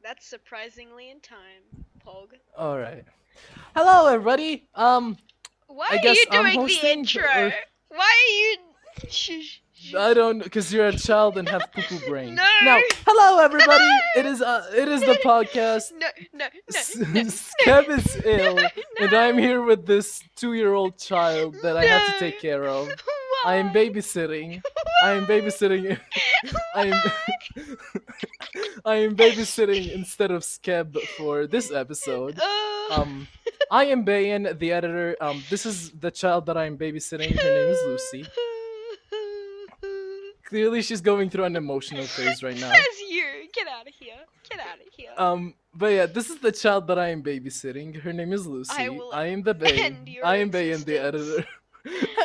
That's surprisingly in time, Pog. All right. Hello, everybody. Why I are you guess I'm doing the hosting, intro? or Why are you? Shush, I shush. don't, because you're a child and have poo poo brain. No, Now, hello, no, everybody. It is the podcast. no, no, no, no, no, Scab is ill, and I'm no, here with this 2-year-old child that I have to take no. care of. I am Why? babysitting. I am Why? babysitting. I am. Why? I am babysitting instead of Skeb for this episode. Oh. Um, I am Bayan, the editor. This is the child that I am babysitting. Her name is Lucy. Clearly, she's going through an emotional phase right now. Says you. Get out of here. Get out of here. But yeah, this is the child that I am babysitting. Her name is I Lucy. will I am the Bay. end your I am Bayan, the existence. editor.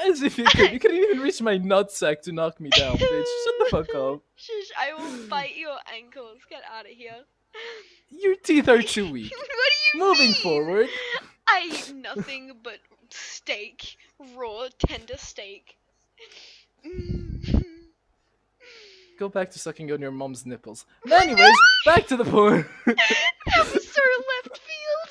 As if you could. You couldn't even reach my nutsack to knock me down, bitch. Shut the fuck up. Shush, I will bite your ankles. Get out of here. Your teeth are too weak. What do Moving you mean? forward. I eat nothing but steak. Raw, tender steak. Mm. Go back to sucking on your mom's nipples. But No! anyways, back to the point. That was so left field.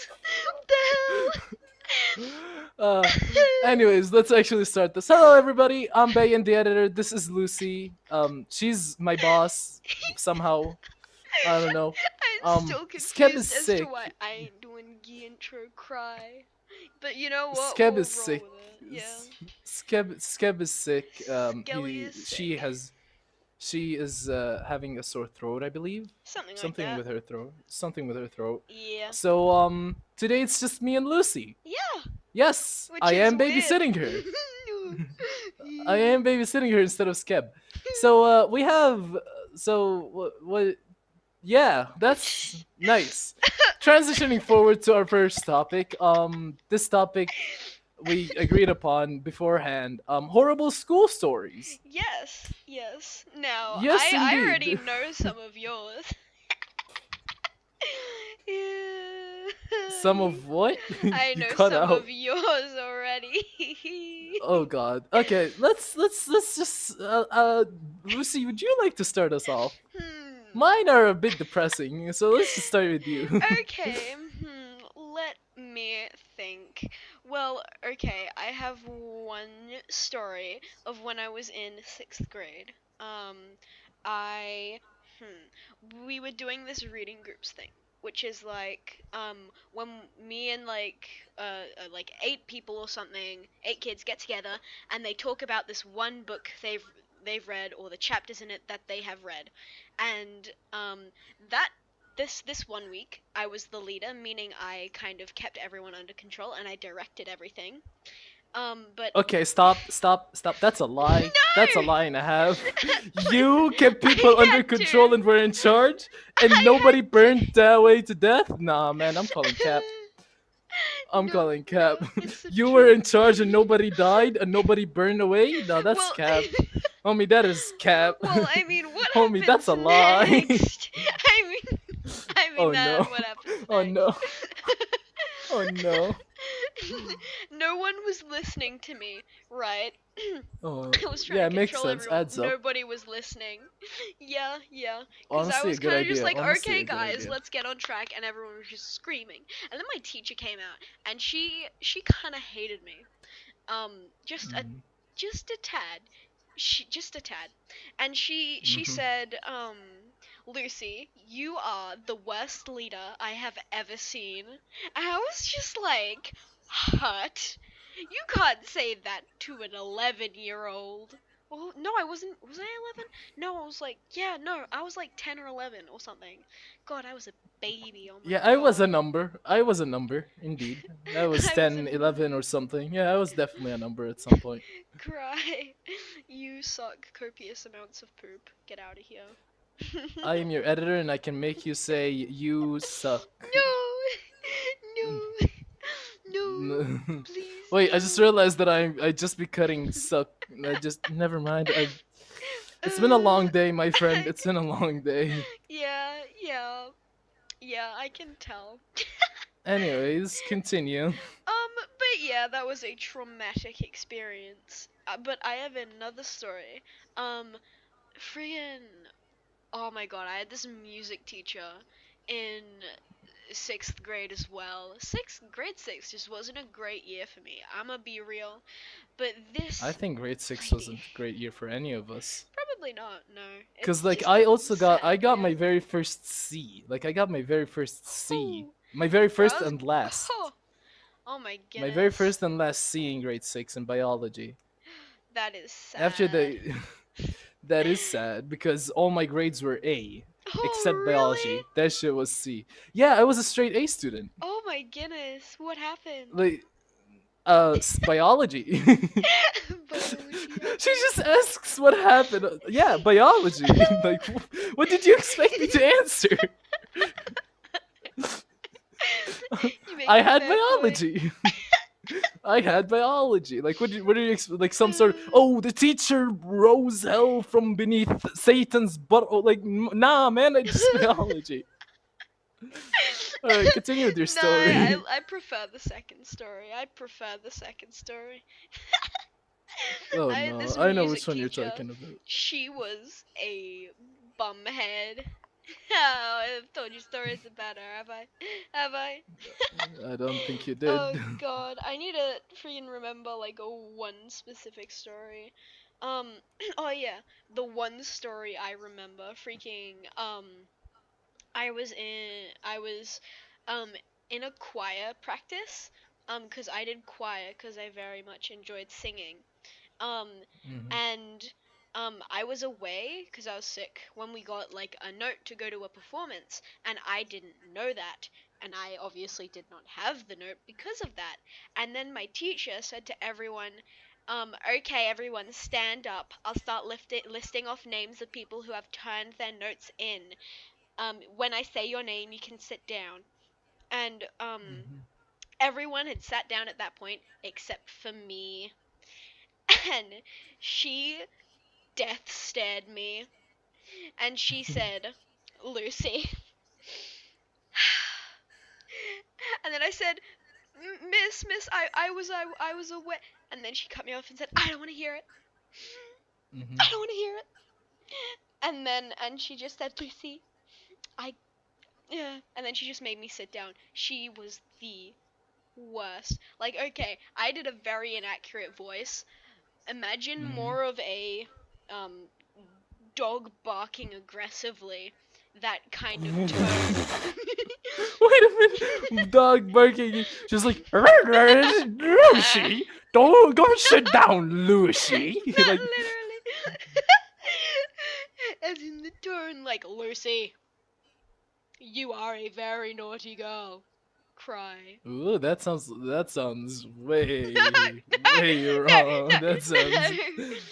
What uh, the hell? anyways, let's actually start this. Hello, everybody. I'm Bayan, the editor. This is Lucy. She's my boss somehow. I don't know. I'm still Skeb is confused as to why sick. I ain't doing the intro cry. But you know what? Skeb We'll is roll sick. with it. Yeah. Skeb is sick. Skelly is She sick. has she is having a sore throat, I believe. Something like Something that. with her throat. Something with her throat. Yeah. So today it's just me and Lucy. Yeah. Yes, Which I is am weird. babysitting her. I am babysitting her instead of Skeb. So we have what yeah, that's nice. Transitioning forward to our first topic. This topic we agreed upon beforehand. Horrible school stories. Yes, yes. Now, Yes, I already indeed. know some of yours. Yeah. Some of what I you know cut some out. of yours already. Oh God. Okay, let's just Lucy, would you like to start us off? Hmm. Mine are a bit depressing, so let's just start with you. Okay, let me think. Well, okay, I have one story of when I was in 6th grade. Um, I, we were doing this reading groups thing, which is like, when me and like 8 people or something, 8 kids get together and they talk about this one book they've read or the chapters in it that they have read, and that this one week I was the leader, meaning I kind of kept everyone under control and I directed everything. But Okay, stop. That's a lie. That's a no, lie and a half. I You kept people under had control and to. were in charge, and I nobody had to. burned that way to death? Nah, man, I'm calling cap. I'm No, calling no, cap. it's the You were in truth. charge and nobody died and nobody burned away? No, that's Well, cap. Homie, that is cap. well, I mean, what Homie, that's happens a lie. next? I mean Oh that. no. What happens Oh no. next? Oh no. No one was listening to me, right? Oh, I was trying yeah, to it makes control sense. everyone. Adds up. Nobody was listening. Yeah, yeah. Because I Honestly, a was good kind of just idea. like, Honestly, okay, a good guys, idea. let's get on track, and everyone was just screaming. And then my teacher came out, and she kind of hated me. Um, just a Mm-hmm. just a tad. She just a tad. And she Mm-hmm. said, Lucy, you are the worst leader I have ever seen. And I was just like, what? You can't say that to an 11-year-old. Well, no, I wasn't. Was I 11? No, I was like, yeah, no, I was like 10 or 11 or something. God, I was a baby. Oh my Yeah, I was a god. number. I was a number, indeed. I was I was a 10, 11, or something. Yeah, I was definitely a number at some point. cry. You suck copious amounts of poop. Get out of here. I am your editor and I can make you say, you suck. No, no, no, please Wait, I just no. realized that I just be cutting suck. I just, never mind. It's been a long day, my friend. It's been a long day. Yeah, yeah, yeah, I can tell. Anyways, continue. But yeah, that was a traumatic experience. But I have another story. Um, friggin' oh my god, I had this music teacher in sixth grade as well. Grade six just wasn't a great year for me. I'ma be real. But I this think grade 6 lady, wasn't a great year for any of us. probably not. No, Cause it's like just I a also I sad got year. my very first C. Like I got my very first C. Whew. My very Bro, first and last. oh, oh my My very goodness, first and last C in grade 6 in biology. that is After sad. the that is sad because all my grades were A except Oh really? biology. That shit was C. Yeah, I was a straight A student. Oh my goodness, what happened? Like biology. Biology She happened. just asks what happened. Yeah, biology. Like, what did you expect me to answer? You make I a had fair point. biology. I had biology. Like, what do you expect? Like, some sort of, oh, the teacher rose hell from beneath Satan's butt. Oh, like, nah, man, I just biology. All right, continue with your No, story. I prefer the second story. I prefer the second story. Oh I had no, this I know music which one you're teacher. talking about. She was a bumhead. Oh, I've told you stories about her, have I? Have I? I don't think you Oh did. god, I need to freaking remember like a one specific story. Um, oh yeah, the one story I remember freaking I was in a choir practice 'cause I did choir 'cause I very much enjoyed singing. Um, Hmm. and I was away because I was sick when we got like a note to go to a performance, and I didn't know that. And I obviously did not have the note because of that. And then my teacher said to everyone, okay, everyone, stand up. I'll start listing off names of people who have turned their notes in. When I say your name, you can sit down. And Hmm. everyone had sat down at that point except for me. And she death stared me and she said, Lucy. And then I said, Miss, I was away. And then she cut me off and said, I don't want to hear it. I Hmm. don't want to hear it. And she just said, Lucy, I, yeah. And then she just made me sit down. She was the worst. Like, okay, I did a very inaccurate voice. Imagine Hmm. more of a um, dog barking aggressively. That kind of tone. Wait a minute, dog barking. Just like Lucy, don't go sit down, Lucy. Not Like, literally. As in the tone, like, Lucy, you are a very naughty girl. Cry. ooh, that sounds way No, wrong. no, That no. sounds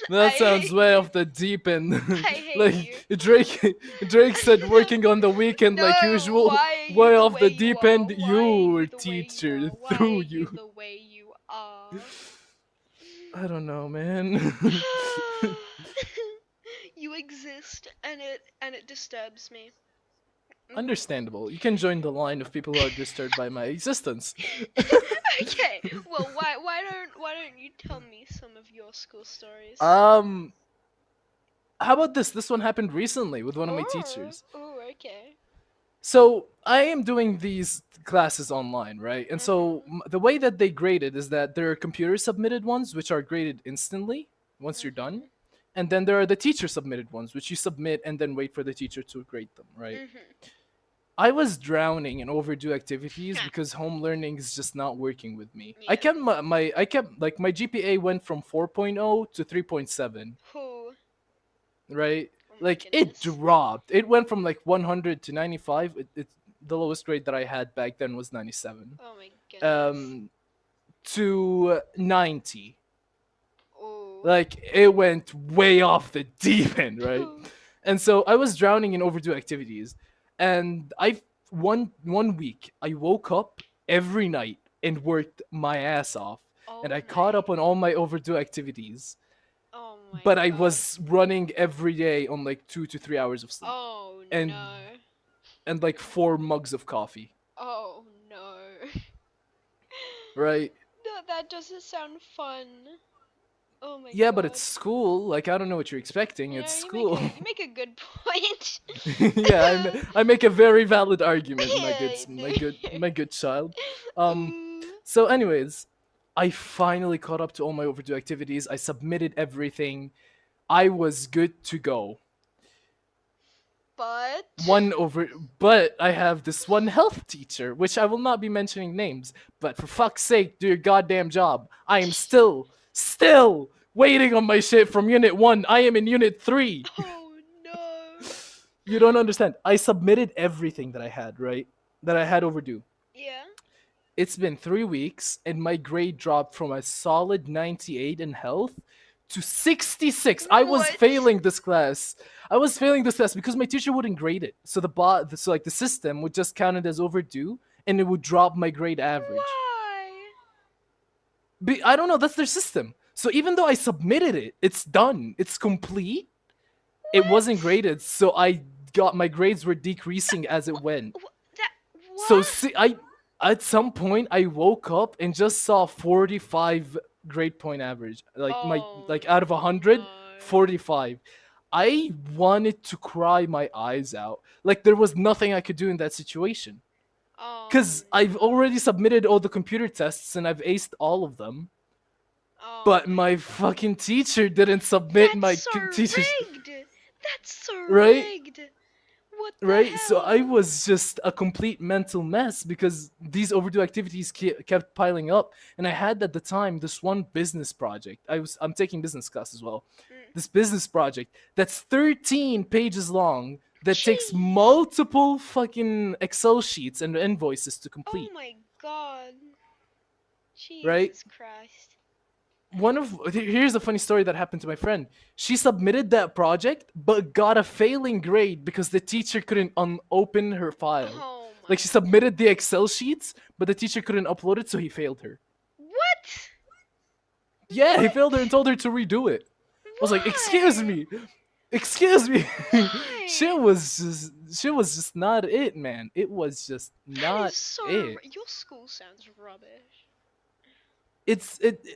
that I sounds hate way you. off the deep end. I hate Like you. Drake said, working on the weekend like No, usual. why are you Way the off way the you deep are? end. Why are You you the way you teacher are? Why through are you you. the way you are? I don't know, man. You exist and it disturbs me. Mhm. Understandable. You can join the line of people who are disturbed by my existence. Okay. Well, why don't you tell me some of your school stories? um, how about this? This one happened recently with one of my Oh, teachers. oh, okay. So I am doing these classes online, right? And so Mhm. the way that they grade it is that there are computer submitted ones, which are graded instantly once you're done. Mhm. And then there are the teacher submitted ones, which you submit and then wait for the teacher to grade them, right? Mhm. I was drowning in overdue activities because home learning is just not working with me. I Yeah. kept I kept like my GPA went from 4.0 to 3.7, Who? right? Oh my Like it goodness. dropped. It went from like 100 to 95. It the lowest grade that I had back then was 97. Oh my goodness. Um to 90. Oh. Like it went way off the deep end, right? Oh. And so I was drowning in overdue activities. And I one week I woke up every night and worked my ass off and Oh I caught my. up on all my overdue activities. Oh my But I god. was running every day on like 2 to 3 hours of sleep Oh and no. like 4 mugs of coffee, Oh no. right? No, that doesn't sound fun. Oh my Yeah, but it's god. school. Like, I don't know what you're expecting. You It's know, school. you make a good point. Yeah, I make a very valid argument, Yeah, you do. my good child. Um, Mm, so, anyways, I finally caught up to all my overdue activities. I submitted everything. I was good to go. but One over, but I have this one health teacher, which I will not be mentioning names. But for fuck's sake, do your goddamn job. I am still waiting on my shit from Unit 1. I am in Unit 3. oh no. You don't understand. I submitted everything that I had, right? That I had overdue. Yeah. It's been 3 weeks, and my grade dropped from a solid 98 in health to 66. I was What? failing this class. I was failing this class because my teacher wouldn't grade it. So so like the system would just count it as overdue, and it would drop my grade average. Why? I don't know. That's their system. So even though I submitted it, it's done. It's complete. It wasn't What? graded, so I got my grades were decreasing as it What? went. That So what? see, I at some point I woke up and just saw 45 grade point average. Like my Oh like out of no. 100, 45. I wanted to cry my eyes out. Like there was nothing I could do in that situation. Oh Cuz I've already no. submitted all the computer tests and I've aced all of them. Oh But my my god. fucking teacher didn't submit That's my so teacher's rigged. That's so right? rigged. What the Right? So I hell? was just a complete mental mess because these overdue activities kept piling up, and I had at the time this one business project. I'm taking business class as well. Mm. This business project that's 13 pages long that takes Jeez. multiple fucking Excel sheets and invoices to Oh complete. my god. Right? Jesus Christ. Here's a funny story that happened to my friend. She submitted that project but got a failing grade because the teacher couldn't open her file. Oh Like my. she submitted the Excel sheets, but the teacher couldn't upload it, so he failed her. What? Yeah, he failed her and What? told her to redo it. I was like, "Excuse Why? me, excuse me." Why? She was just not it, man. It was just That is not so. it. Your school sounds rubbish.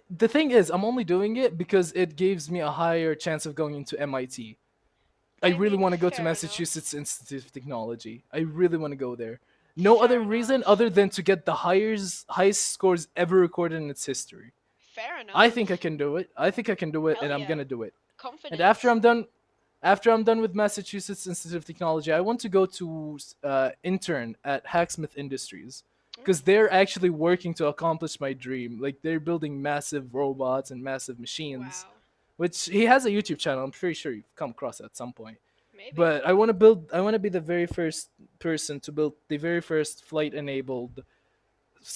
The thing is, I'm only doing it because it gives me a higher chance of going into MIT. I I really mean, want to go to fair enough. Massachusetts Institute of Technology. I really want to go there. No other Fair reason enough. other than to get the highest scores ever recorded in its history. Fair I think I enough. can do it. I think I can do it, Hell and I'm yeah. gonna do it. And Confidence. after I'm done with Massachusetts Institute of Technology, I want to go to intern at Hacksmith Industries because Mm, they're actually working to accomplish my dream. Like they're building massive robots and massive machines, wow. which he has a YouTube channel. I'm pretty sure you've come across at some point. Maybe. But I want to be the very first person to build the very first flight enabled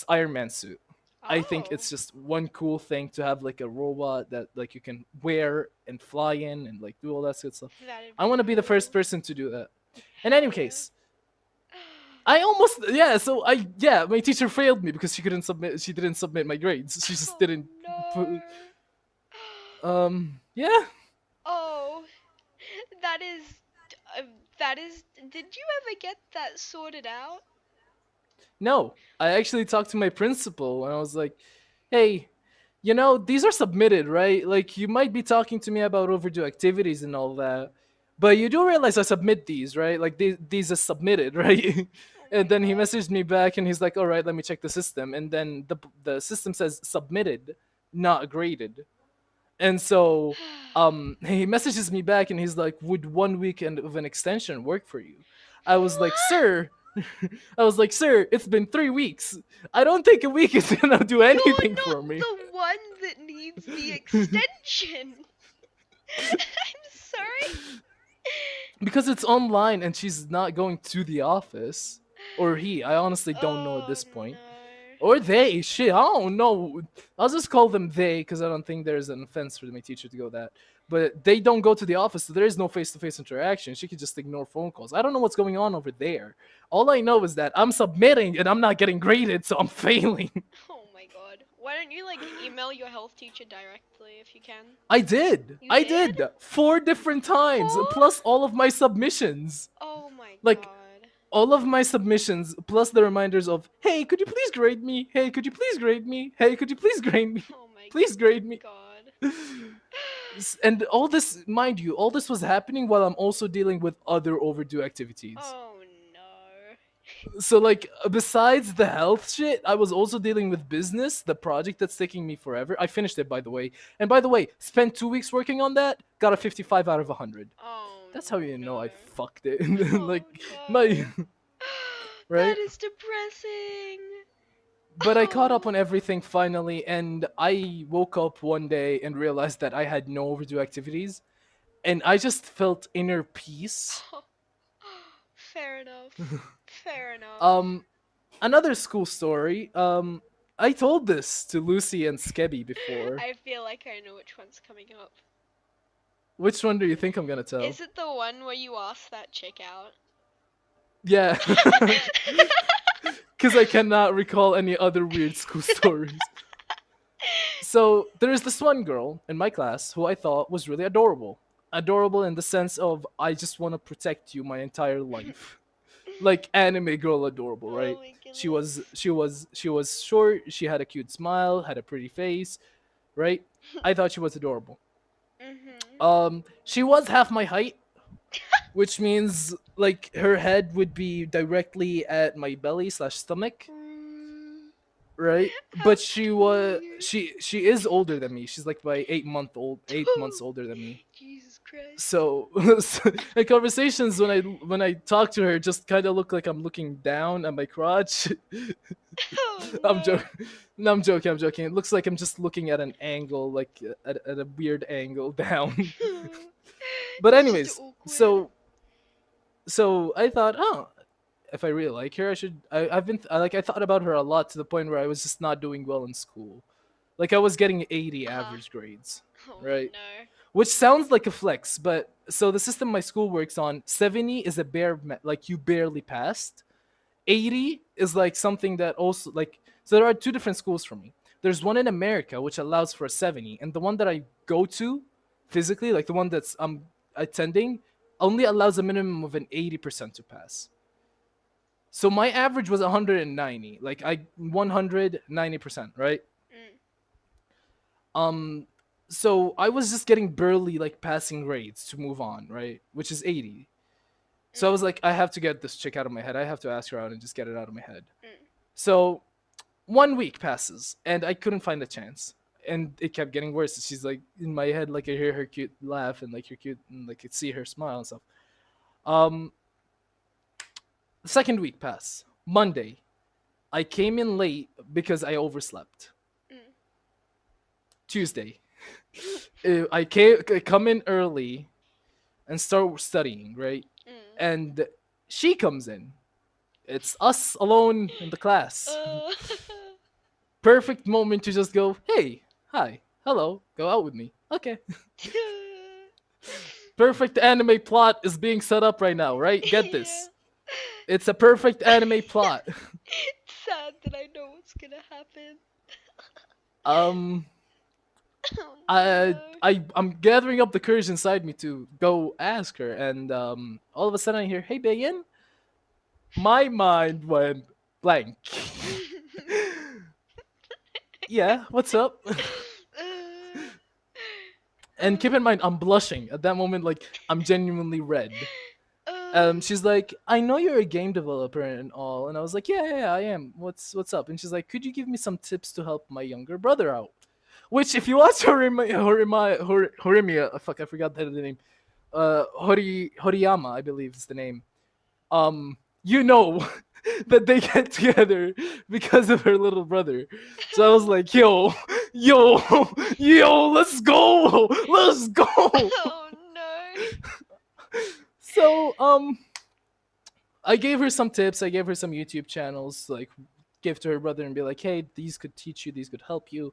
Iron Man suit. I think Oh. it's just one cool thing to have like a robot that like you can wear and fly in and like do all that good stuff. That'd I be want to be the first cool. person to do that. In any Hell yeah. case, I almost yeah. So my teacher failed me because she didn't submit my grades. She just Oh didn't. no. Yeah. Oh, that is. Uh, that is. Did you ever get that sorted out? No, I actually talked to my principal and I was like, "Hey, these are submitted, right? Like you might be talking to me about overdue activities and all that, but you do realize I submit these, right? Like these are submitted, right?" Oh And my then he god. messaged me back and he's like, "All right, let me check the system." And then the system says submitted, not graded. And so he messages me back and he's like, "Would 1 week of an extension work for you?" I was like, What? "Sir, I was like, sir, it's been 3 weeks. I don't think a week is gonna do You're anything not for me." the one that needs the extension. I'm sorry. Because it's online and she's not going to the office. Or he. I honestly don't know at Oh this point. no. Or they. Shit, I don't know. I'll just call them they because I don't think there's an offense for my teacher to go that. But they don't go to the office, so there is no face to face interaction. She could just ignore phone calls. I don't know what's going on over there. All I know is that I'm submitting and I'm not getting graded, so I'm failing. Oh my god. Why don't you like email your health teacher directly if you can? I did. You I did? did 4 different times, Four? plus all of my submissions. Oh my Like god. all of my submissions, plus the reminders of, "Hey, could you please grade me? Hey, could you please grade me? Hey, could you please grade me? Oh my Please grade me." god. And all this, mind you, all this was happening while I'm also dealing with other overdue activities. Oh no. So like besides the health shit, I was also dealing with business, the project that's taking me forever. I finished it, by the way. And by the way, spent 2 weeks working on that, got a 55 out of 100. Oh That's how you know I no. fucked it. Oh Like my no. right? That is depressing. But I caught up Oh. on everything finally, and I woke up one day and realized that I had no overdue activities, and I just felt inner peace. Fair enough. Fair enough. Um, Another school story. I told this to Lucy and Skeby before. I feel like I know which one's coming up. Which one do you think I'm gonna tell? Is it the one where you asked that chick out? Yeah, because I cannot recall any other weird school stories. So there's this one girl in my class who I thought was really adorable. Adorable in the sense of I just want to protect you my entire life. Like anime girl adorable, Oh right? my goodness. She was short, she had a cute smile, had a pretty face, right? I thought she was adorable. Mhm. She was half my height, which means like her head would be directly at my belly slash stomach, Mm, right? how But cute. she is older than me. She's like by 8 months older than me. Jesus Christ. So, in conversations when I talk to her, just kind of look like I'm looking down at my crotch. Oh I'm no. joking. No, I'm joking. I'm joking. It looks like I'm just looking at an angle, like at a weird angle down. But It's just anyways, awkward. so I thought, oh, if I really like her, I should. I've been like I thought about her a lot to the point where I was just not doing well in school. Like I was getting 80 Uh-huh. average grades, Oh right? no. Which sounds like a flex, but so the system my school works on, 70 is a like you barely passed. 80 is like something that also like so there are two different schools for me. There's one in America which allows for a 70, and the one that I go to physically, like the one that's I'm attending, only allows a minimum of an 80% to pass. So my average was 190, like I 190%, right? Mm, Um so I was just getting barely like passing grades to move on, right? Which is 80. So I mm, was like, I have to get this chick out of my head. I have to ask her out and just get it out of my head. mm. So 1 week passes and I couldn't find a chance. And it kept getting worse. She's like in my head, like I hear her cute laugh and like her cute and like I see her smile and stuff. Um the second week passed. Monday. I came in late because I overslept. Mm. Tuesday. I come in early and start studying, right? Mm. And she comes in. It's us alone in the class. Uh, Perfect moment to just go, hey, hi, hello, go out with me. Okay. Perfect anime plot is being set up right now, right? Get yeah. this. It's a perfect anime plot. It's sad that I know what's gonna happen. Um, Oh I, no. I'm gathering up the courage inside me to go ask her, and all of a sudden I hear, hey, Bayan. My mind went blank. Yeah, what's up? uh, And keep uh, in mind, I'm blushing at that moment. Like I'm genuinely red. uh, She's like, I know you're a game developer and all, and I was like, yeah, I am. What's up? And she's like, could you give me some tips to help my younger brother out? Which, if you watch Horimiya, fuck, I forgot the name. Horiyama, I believe is the name. You know that they get together because of her little brother. So I was like, yo, yo, let's go. oh no. So I gave her some tips. I gave her some YouTube channels, like give to her brother and be like, hey, these could teach you, these could help you.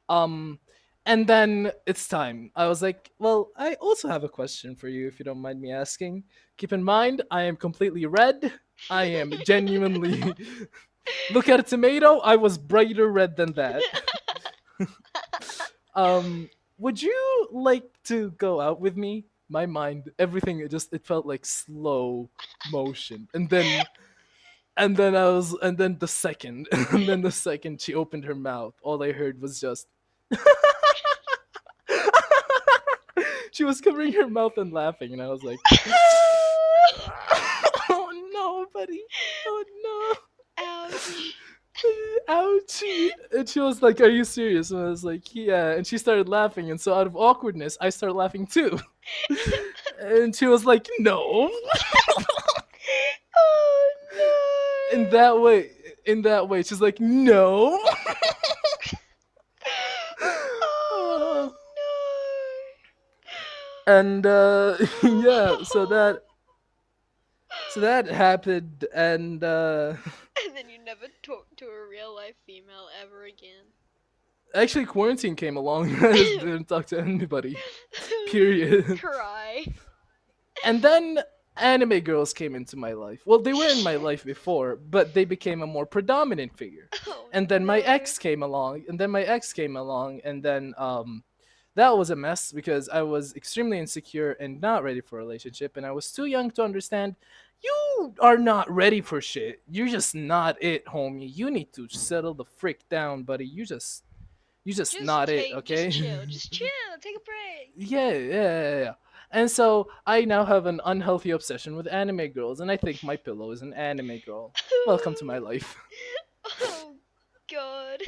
Um, and then it's time. I was like, well, I also have a question for you, if you don't mind me asking. Keep in mind, I am completely red. I am genuinely. Look at a tomato. I was brighter red than that. Would you like to go out with me? My mind, everything, it felt like slow motion, and then the second, and then the second she opened her mouth, all I heard was just she was covering her mouth and laughing, and I was like, "Oh no, buddy! Oh Ouch. no! Ouchie!" And she was like, "Are you serious?" And I was like, "Yeah." And she started laughing, and so out of awkwardness, I started laughing too. And she was like, "No." Oh In that way, in that way, she's like, "No." Oh Uh, and yeah, no. so that happened, and And then you never talk to a real life female ever again. actually quarantine came along. I just didn't talk to anybody. Period. Cry. And then anime girls came into my life. Well, they were in my life before, but they became a more predominant figure. Oh And then my no. ex came along, and then that was a mess because I was extremely insecure and not ready for a relationship, and I was too young to understand you are not ready for shit. You're just not it, homie. You need to settle the frick down, buddy. You just not it, Just okay? chill. Just chill. Take a break. Yeah. And so I now have an unhealthy obsession with anime girls, and I think my pillow is an anime girl. Welcome to my life. Oh god.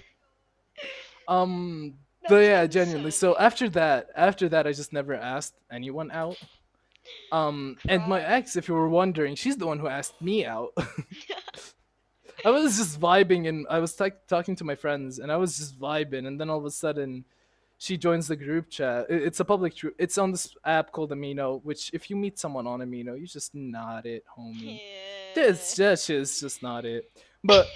But That's yeah, genuinely. So concerning. after that, I just never asked anyone out. And my Cry. ex, if you were wondering, she's the one who asked me out. I was just vibing, and I was talking to my friends, and I was just vibing, and then all of a sudden, she joins the group chat. It's a public group. It's on this app called Amino, which if you meet someone on Amino, you just not it, homie. Yeah. This just is just not it. But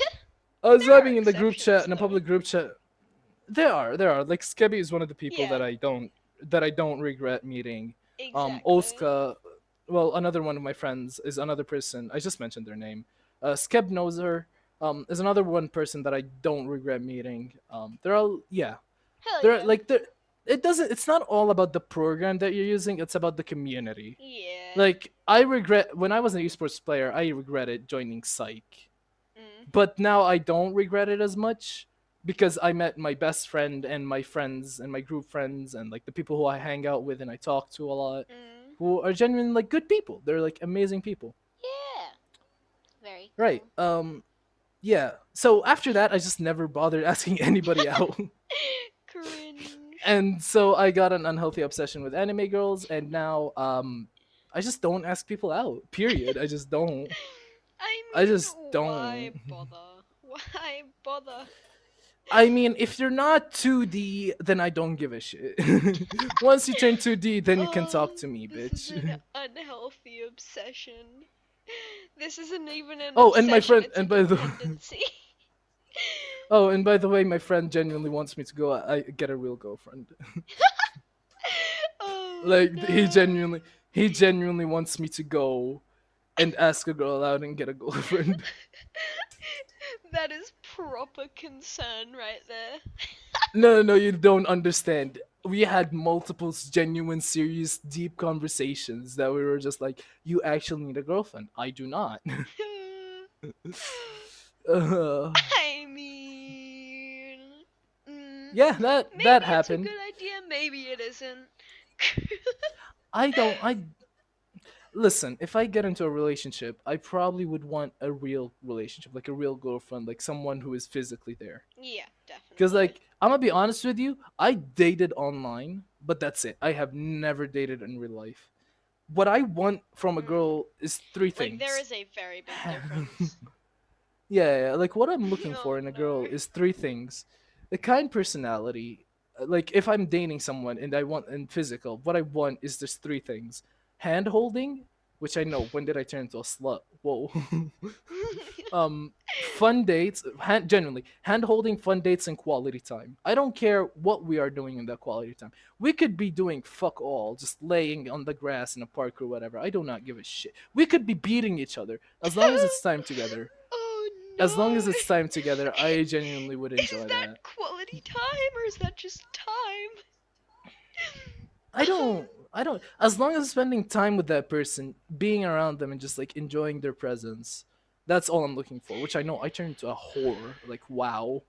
I was There are vibing in the group chat, exceptions in a though. public group chat. There are. Like Skebi is one of the people Yeah, that I don't regret meeting. exactly. Oska, well, another one of my friends is another person. I just mentioned their name. Skeb knows her. Is another one person that I don't regret meeting. They're all yeah. Hell They're yeah. like they're. It doesn't. It's not all about the program that you're using. It's about the community. Yeah. Like I regret when I was an esports player. I regretted joining Psych, Mm. but now I don't regret it as much because I met my best friend and my friends and my group friends and like the people who I hang out with and I talk to a lot, Mm. who are genuine like good people. They're like amazing people. Yeah. Very Right. cool. Yeah. So after that, I just never bothered asking anybody out. Cringe. And so I got an unhealthy obsession with anime girls, and now I just don't ask people out. Period. I just don't. I I mean, just why don't. bother? Why bother? I mean, if you're not 2D, then I don't give a shit. Once you turn 2D, then you can talk Oh, to me, this is an bitch. unhealthy obsession. This isn't even an Oh, and my obsession, friend, it's a and by the dependency. oh, and by the way, my friend genuinely wants me to go. I get a real girlfriend. Oh Like no. he genuinely wants me to go and ask a girl out and get a girlfriend. That is proper concern right there. No, you don't understand. We had multiple genuine, serious, deep conversations that we were just like, "You actually need a girlfriend. I do not." uh, I mean, mm, yeah, that maybe it's a happened. good idea, maybe it isn't. I don't. I listen. If I get into a relationship, I probably would want a real relationship, like a real girlfriend, like someone who is physically there. Yeah, Because definitely. like I'm gonna be honest with you, I dated online, but that's it. I have never dated in real life. What I want from a Mm. girl is three Like, there things. is a very big difference. Yeah, like what I'm looking Oh for in a girl no. is three things: a kind personality. Like if I'm dating someone and I want and physical, what I want is just three things: hand holding, which I know. When did I turn into a slut? Whoa. Fun dates, genuinely hand holding, fun dates, and quality time. I don't care what we are doing in that quality time. We could be doing fuck all, just laying on the grass in a park or whatever. I do not give a shit. We could be beating each other as long as it's time together. Oh As long as no. it's time together, I genuinely would Is enjoy that. that quality time or is that just time? I don't as long as spending time with that person, being around them and just like enjoying their presence. That's all I'm looking for, which I know I turned into a whore. Like wow,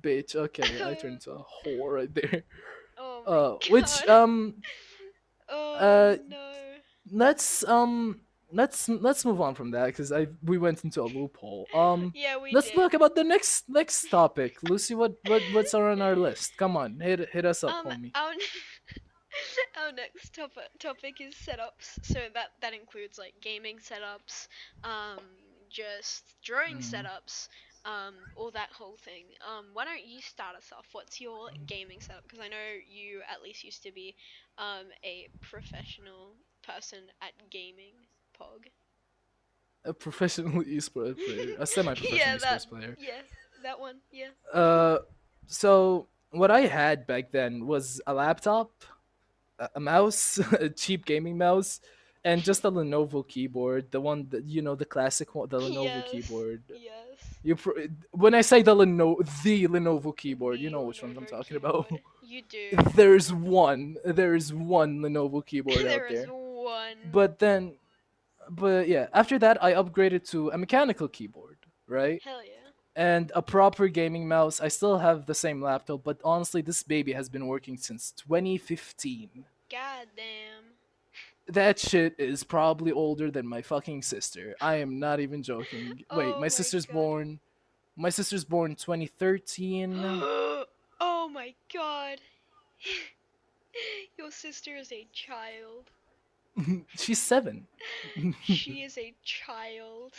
bitch, okay, I turned into a whore right there. Oh my Which god. Oh Uh, no. let's let's move on from that because I we went into a loophole. Yeah, we Let's did. talk about the next topic. Lucy, what's on our list? Come on, hit us up, Um, homie. our our next topic is setups. So that includes like gaming setups, um, just drawing Mm. setups, all that whole thing. Why don't you start us off? What's your gaming setup? Because I know you at least used to be, a professional person at gaming. Pog. A professional esports player, a semi-professional Yeah, esports player. yeah, that one. Yeah. Uh, so what I had back then was a laptop, a mouse, a cheap gaming mouse, and just a Lenovo keyboard. The one that the classic one, the Lenovo Yes. keyboard. Yes. When I say the Lenovo keyboard, you The know which ones I'm Lenovo talking about. keyboard. You do. There's one Lenovo keyboard out There is there. one. But then, but yeah, after that I upgraded to a mechanical keyboard, right? Hell yeah. And a proper gaming mouse. I still have the same laptop, but honestly, this baby has been working since 2015. God damn. That shit is probably older than my fucking sister. I am not even joking. Wait, Oh my god. my sister's born 2013. Oh my god. Your sister is a child. She's 7. She is a child.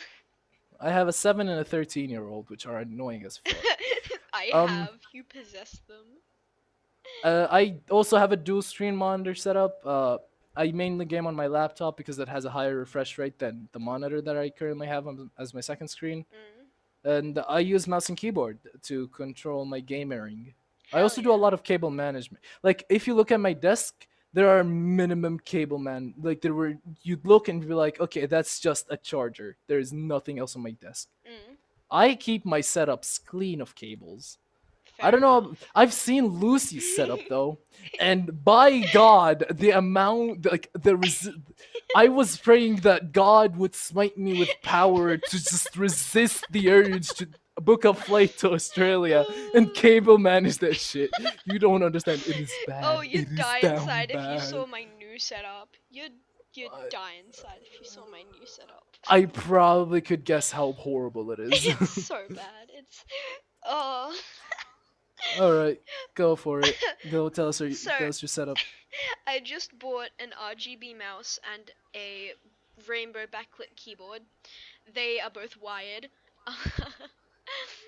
I have a 7 and a 13-year-old, which are annoying as fuck. I Um, have. You possess them. I also have a dual screen monitor setup. I mainly game on my laptop because it has a higher refresh rate than the monitor that I currently have as my second screen. Mm. And I use mouse and keyboard to control my gaming. I Hell also do a yeah. lot of cable management. Like if you look at my desk, there are minimum cable man. Like there were, you'd look and be like, okay, that's just a charger. There is nothing else on my desk. Mm. I keep my setups clean of cables. I Fair don't know. enough. I've seen Lucy's setup though, and by God, the amount, like I was praying that God would smite me with power to just resist the urge to book a flight to Australia and cable manage that shit. You don't understand. It is Oh, bad. It you'd is die damn inside if you bad. saw my new setup. You'd I, die inside if you saw my new setup. I probably could guess how horrible it is. It's so bad. It's oh. All right, go for it. Go So tell us your setup. I just bought an RGB mouse and a rainbow backlit keyboard. They are both wired.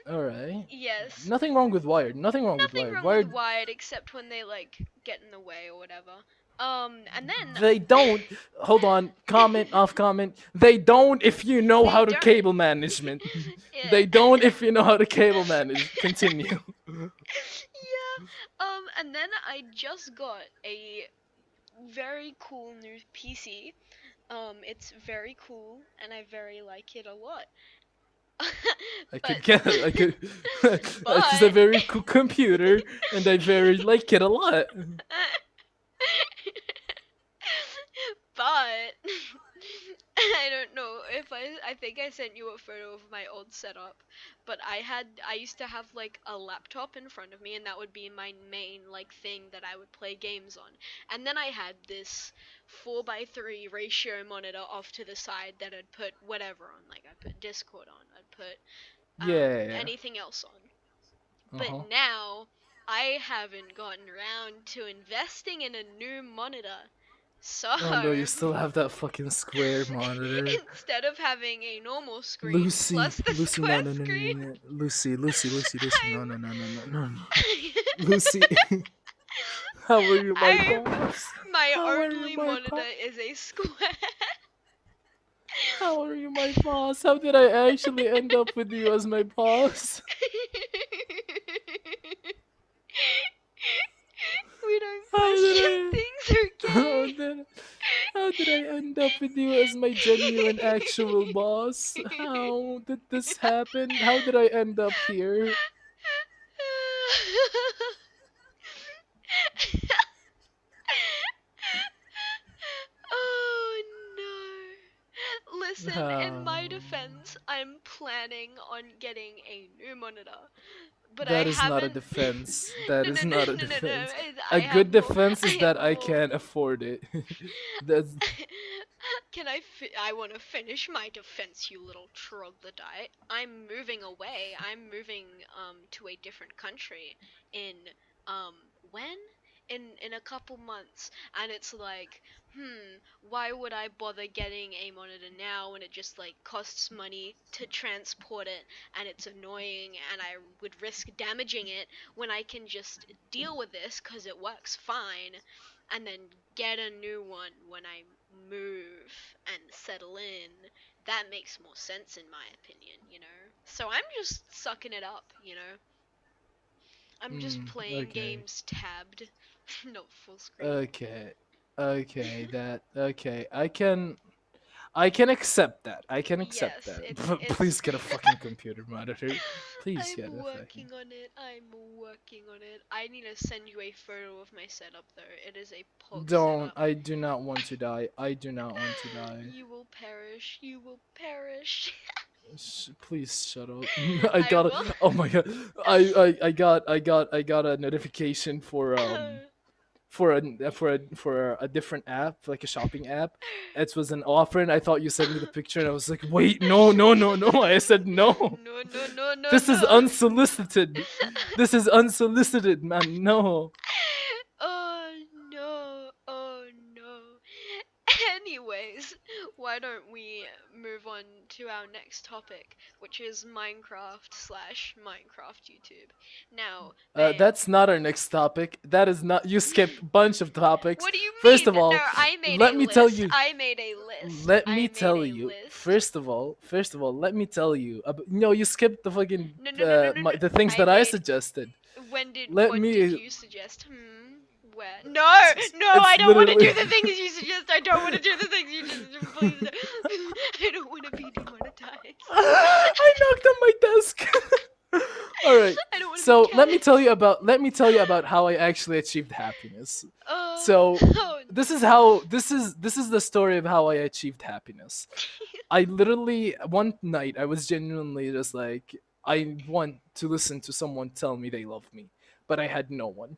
All right. Yes. Nothing wrong with wired. Nothing wrong with Nothing wired. wrong with Wired, wired except when they like get in the way or whatever. And then they don't. Hold on. Comment off comment. They don't if you know they how to don't. cable management. Yeah. They don't if you know how to cable manage. Continue. Yeah. And then I just got a very cool new PC. It's very cool and I very like it a lot. I but could get. I could. It is a but very cool computer, and I very like it a lot. but I don't know if I think I sent you a photo of my old setup, but I used to have like a laptop in front of me and that would be my main like thing that I would play games on. And then I had this 4:3 ratio monitor off to the side that I'd put whatever on, like I'd put Discord on, I'd put Yeah. anything else on. Uh But huh. now I haven't gotten around to investing in a new monitor. So Oh no, you still have that fucking square monitor. instead of having a normal screen Lucy, plus the Lucy, no, square no, no, no, screen, no, no. Lucy, no, I'm no, no, no, no, no, no. Lucy, how are you, my I'm boss? my How are you, only my monitor boss? is a square. How are you, my boss? How did I actually end up with you as my boss? We don't How did question I? things, How okay? did? How did I end up with you as my genuine actual boss? How did this happen? How did I end up here? Oh no. Listen, in my Um, defense, I'm planning on getting a new monitor but I That is not a haven't. defense. That No, is no, no, not a no, no, no. defense. I A have good more. defense I is have that I more. can't afford it. That's Can I want to finish my defense, you little troglodyte. I'm moving away. I'm moving to a different country in um when? In a couple months, and it's like, why would I bother getting a monitor now when it just like costs money to transport it, and it's annoying, and I would risk damaging it when I can just deal with this because it works fine, and then get a new one when I move and settle in. That makes more sense in my opinion. So I'm just sucking it up. I'm just playing okay. games tabbed, not full screen. Okay. Okay, that okay. I can accept that. I can accept Yes, that. it's Please get a fucking computer monitor. Please I'm get a fucking working on it. I'm working on it. I need to send you a photo of my setup though. It is a pog Don't. setup. I do not want to die. I do not want to die. You will perish. You will perish. Please shut up. I I got will. a, oh my god. I got a notification for a different app, like a shopping app. It was an offer and I thought you sent me the picture and I was like, "Wait, no, no, no, no." I said, "No. No, no, no, no, This is no. unsolicited. This is unsolicited, man. No." Oh no, oh no. Anyways, why don't we move on to our next topic, which is Minecraft slash Minecraft YouTube. Now, Bayan. That's not our next topic. That is not. You skipped a bunch of topics. What do you First mean? of No, all, I made let a me tell list. you. I made a list. Let I me made tell a you. list. First of all, let me tell you. No, you skipped the fucking No, no, no, no, no, no. the things I that I made. suggested. When did Let what did me. you suggest? Where? No, no, I It's don't want to literally. do the things you suggest. I don't want to do the things you just. Please, I don't want to be demonetized. I knocked on my desk. All right. I don't want to be So cat. let me tell you about how I actually achieved happiness. Uh, So oh this is the story of how I achieved happiness. I literally one night I was genuinely just like I want to listen to someone tell me they love me, but I had no one.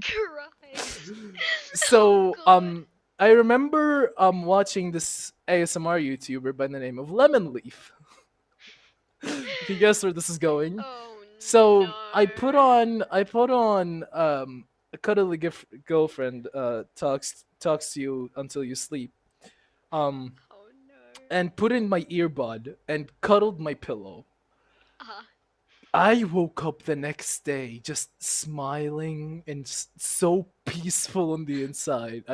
Christ. Oh So God. I remember watching this ASMR YouTuber by the name of Lemon Leaf. If you guess where this is going. Oh So no. I put on a cuddly girlfriend talks to you until you sleep. Um Oh no. and put in my earbud and cuddled my pillow. Uh, I woke up the next day just smiling and so peaceful on the inside.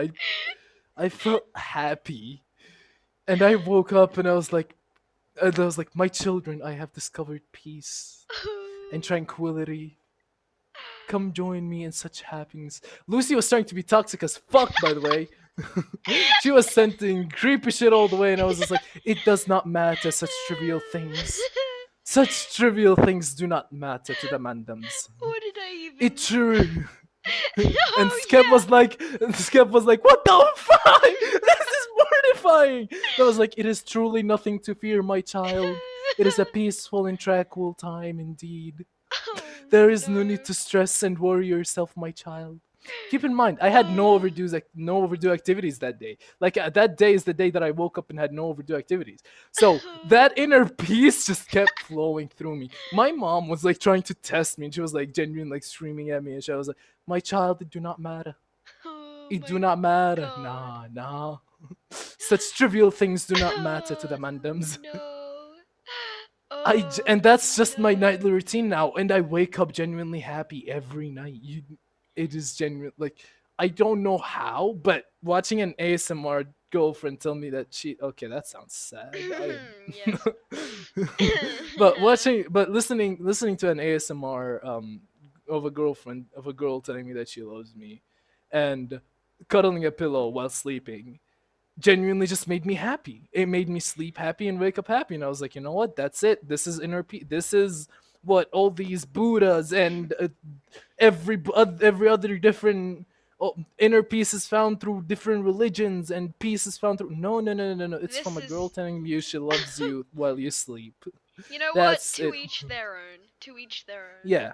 I felt happy, and I woke up and I was like, my children, I have discovered peace and tranquility. Come join me in such happiness. Lucy was starting to be toxic as fuck, by the way. She was sending creepy shit all the way, and I was just like, it does not matter, such trivial things. Such trivial things do not matter to the Mandams. what did I It even? true. And Oh Skep was like, what the fuck? This is mortifying. And I was like, it is truly nothing to fear, my child. It is a yeah. peaceful and tranquil time indeed. Oh There is no need no. to stress and worry yourself, my child. Keep in mind, I had Uh, no overdue activities that day. Like that day is the day that I woke up and had no overdue activities. So that inner peace just kept flowing through me. My mom was like trying to test me, and she was like genuine, like screaming at me, and she was like, "My child, it do not matter. oh It do my not matter. god. Nah, nah. Such trivial things do not matter to the Oh mandams." no. And Oh that's just my no. nightly routine now, and I wake up genuinely happy every night. It is genuine. Like I don't know how, but watching an ASMR girlfriend tell me that okay, that sounds sad. I yes. but listening to an ASMR of a girlfriend of a girl telling me that she loves me, and cuddling a pillow while sleeping genuinely just made me happy. It made me sleep happy and wake up happy. And I was like, you know what? That's it. This is inner peace. This is what all these Buddhas and every other different inner peace is found through different religions, and peace is found through. No, no, no, no, no. It's this from a girl is telling you she loves you while you sleep. you know what? That's To it. each their own. To each their own. Yeah.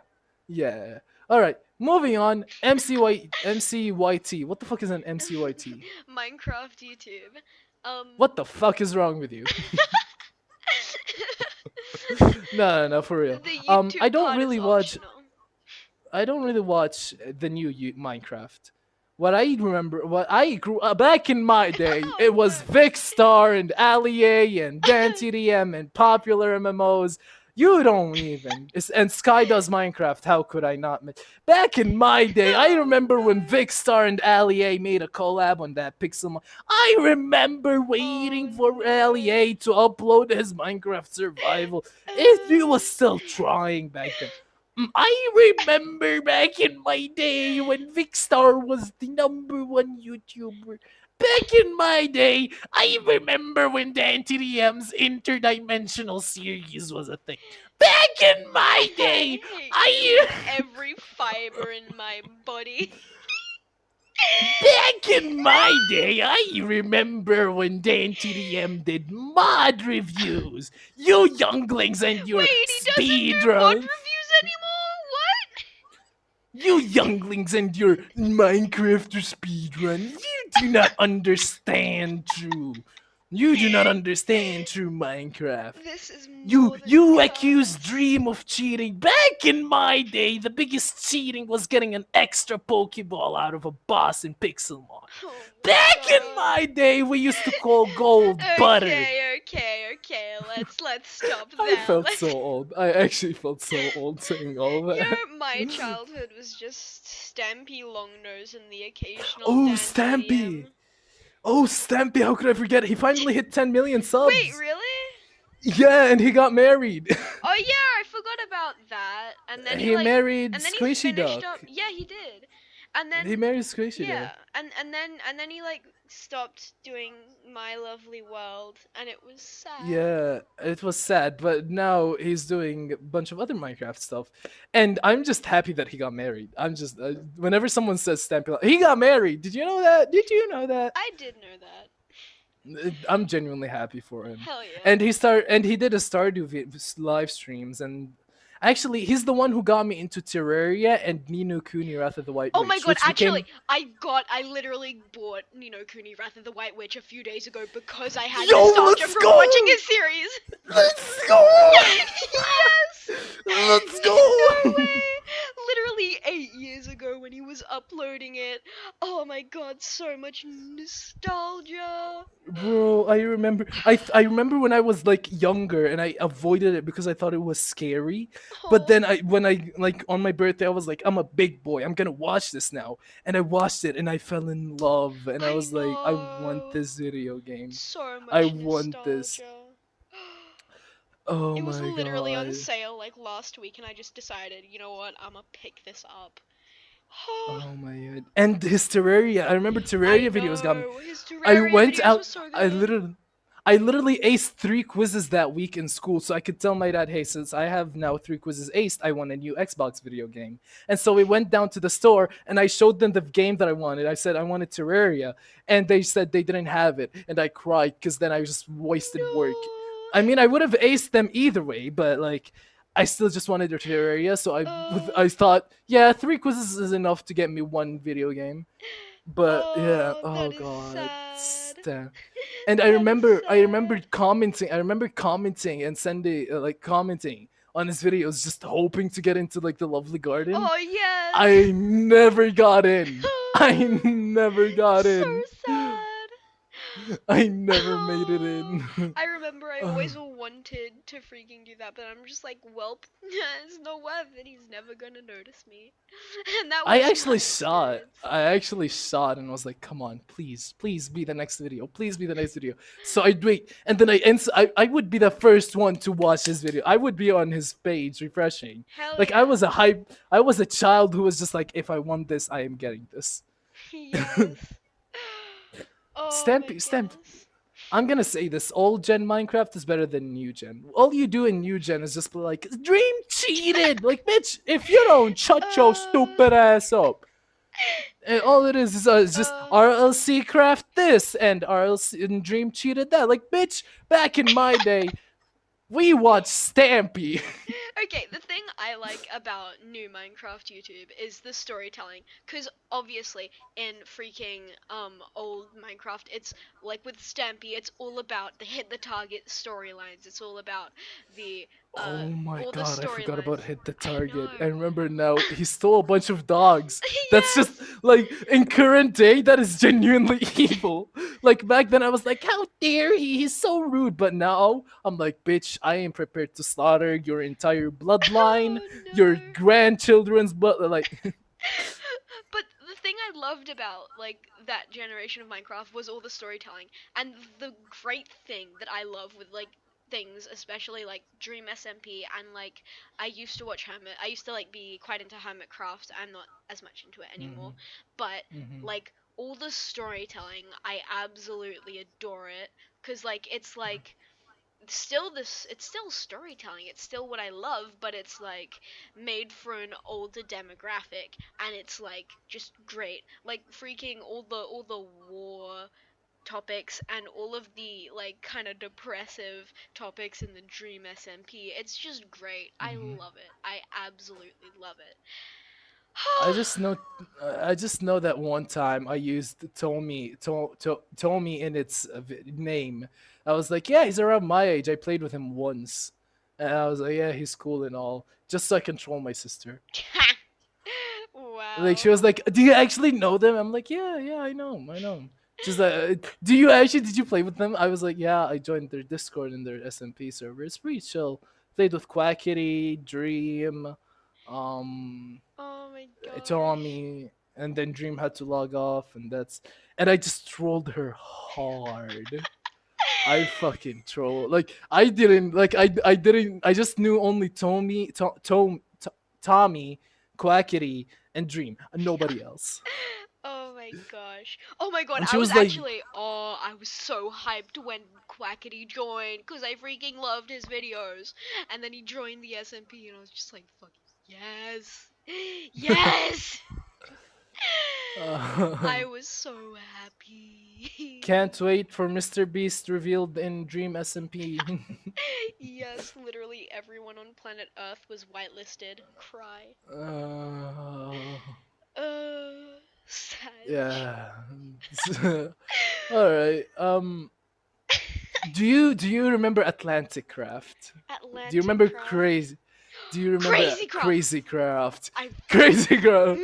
Yeah. All right. Moving on. MCYT. What the fuck is an MCYT? Minecraft YouTube. Um, What the fuck is wrong with you? No, no, no, for real. the I YouTube don't part is really watch. optional. I don't really watch the new Minecraft. What I remember, what I grew back in my day, Oh it was no. Vicstar and Ali and DanTDM and popular MMOs. You don't even. And Sky does Minecraft. How could I not? Back in my day, I Oh remember when no. Vicstar and Ali made a collab on that Pixel. I remember Oh waiting for no. Ali to upload his Minecraft survival. It was still trying back then. I remember back in my day when Vicstar was the number one YouTuber. Back in my day, I remember when the NTDM's interdimensional series was a thing. Back in my day, I hate you with I every fiber in my body. back in my day, I remember when the NTDM did mod reviews. You younglings and your Wait, he doesn't do mod speedrun. reviews anymore? What? You younglings and your Minecraft speedrun, you do not understand true. You do not understand true Minecraft. This is You more than you accuse cast. Dream of cheating. Back in my day, the biggest cheating was getting an extra Pokeball out of a boss in Pixelmon. Oh my Back in god. my day, we used to call gold butter. Okay. Let's stop I that. felt so Let's. old. I actually felt so old saying all that. My childhood was just Stampy Longnose and the occasional Oh, Stampy! Dantirium. Oh, Stampy, how could I forget? He finally hit 10 million Wait, subs. really? Yeah, and he got married. Oh yeah, I forgot about that. And then he he like, married and then he Squishy finished Duck. up. Yeah, he did. And then He married Squishy yeah, Duck. and then he like stopped doing My Lovely World, and it was sad. Yeah, it was sad, but now he's doing a bunch of other Minecraft stuff. And I'm just happy that he got married. I'm just, whenever someone says Stampy, he got married. Did you know that? Did you know that? I did know that. I'm genuinely happy for him. Hell yeah. And he did a Stardew live streams, and actually he's the one who got me into Terraria and Nino Kuni Wrath of the White Oh my Witch, god, which actually, became I literally bought Nino Kuni Wrath of the White Witch a few days ago because I had Yo, nostalgia let's from watching go! his series. Let's go! Yes! Let's No go! way! Literally 8 years ago when he was uploading it. Oh my god, so much nostalgia. Bro, I remember. I remember when I was like younger and I avoided it because I thought it was scary. But Oh, then when I like on my birthday, I was like, I'm a big boy. I'm gonna watch this now. And I watched it and I fell in love. And I I was like, I want know. this video game. So I much want this. nostalgia. Oh It was my literally on god. sale like last week, and I just decided, you know what, I'ma pick this up. Oh my god. And his Terraria. I remember I Terraria videos got me. know his I Terraria went videos were out. so I good. literally, I literally aced 3 quizzes that week in school, so I could tell my dad, "Hey, since I have now 3 quizzes aced, I want a new Xbox video game." And so we went down to the store, and I showed them the game that I wanted. I said I wanted Terraria, and they said they didn't have it, and I cried because then I just wasted work. I No. mean, I would have aced them either way, but like. I still just wanted Terraria, so I thought, yeah, 3 quizzes is enough to get me one video game. But yeah, Oh, oh that is god, sad. and That is I remember sad. commenting. I remember commenting and sending like commenting on his videos, just hoping to get into like the lovely garden. Oh, yes. I never got in. I never got So in. sad. I never made it Oh, in. I remember I always wanted to freaking do that, but I'm just like, welp, it's not worth it. He's never gonna notice me. And that I was actually my saw it. experience. I actually saw it and was like, "Come on, please, please be the next video. Please be the next video." So I'd wait, and then I would be the first one to watch his video. I would be on his page refreshing. Hell Like yeah. I was a child who was just like, "If I want this, I am getting this." Yes. Oh my Stamp. goodness. I'm gonna say this: old gen Minecraft is better than new gen. All you do in new gen is just be like, "Dream cheated." Like, bitch, if you don't shut your uh, stupid ass up. And all it is just uh, RLC craft this and RLC and Dream cheated that. Like, bitch, back in my day, we watched Stampy. Okay, the thing I like about new Minecraft YouTube is the storytelling, because obviously in freaking old Minecraft, it's like with Stampy, it's all about the hit the target storylines. It's all about the Oh my all the god, I forgot storylines. about hit the I target. I know. remember now, he stole a bunch of dogs. That's just, Yes. like, in current day, that is genuinely evil. Like, back then I was like, how dare he? He's so rude. But now, I'm like, bitch, I am prepared to slaughter your entire bloodline, Oh your no. grandchildren's blood. Like, But the thing I loved about like that generation of Minecraft was all the storytelling. And the great thing that I love with like things, especially like Dream SMP and like I used to watch Hermit. I used to like be quite into Hermitcraft. I'm not as much into it hmm anymore. But hmm like all the storytelling, I absolutely adore it cuz like it's like still this it's still storytelling, it's still what I love, but it's like made for an older demographic, and it's like just great, like freaking all the war topics and all of the like kind of depressive topics in the Dream SMP. It's just great. I hmm love it. I absolutely love it. I just know, I just know that one time I used Tommy in its name. I was like, yeah, he's around my age. I played with him once, and I was like, yeah, he's cool and all, just so I control my sister. Like she Wow. was like, do you actually know them? I'm like, yeah, yeah, I know him, I know him. She's like, do you actually? Did you play with them? I was like, yeah, I joined their Discord and their SMP server. It's pretty chill. Played with Quack Kitty, Dream, um, Oh my it told gosh. me, and then Dream had to log off, and I just trolled her hard. I fucking troll. Like I didn't like I didn't I just knew only Tommy, Quackity, and Dream, and nobody else. Oh my gosh. Oh my god, And she I was was like, actually, oh, I was so hyped when Quackity joined because I freaking loved his videos. And then he joined the SMP and I was just like, fuck yes. Yes! I uh, was so happy. can't wait for Mr. Beast revealed in Dream SMP. Yes, literally everyone on planet Earth was whitelisted. Cry. uh, Sad. yeah. All right. Do you remember Atlantic Craft? Do you Atlantic remember Craft. Crazy? Do you remember Crazy Craft! Crazy Craft? I Crazy freaking. Craft.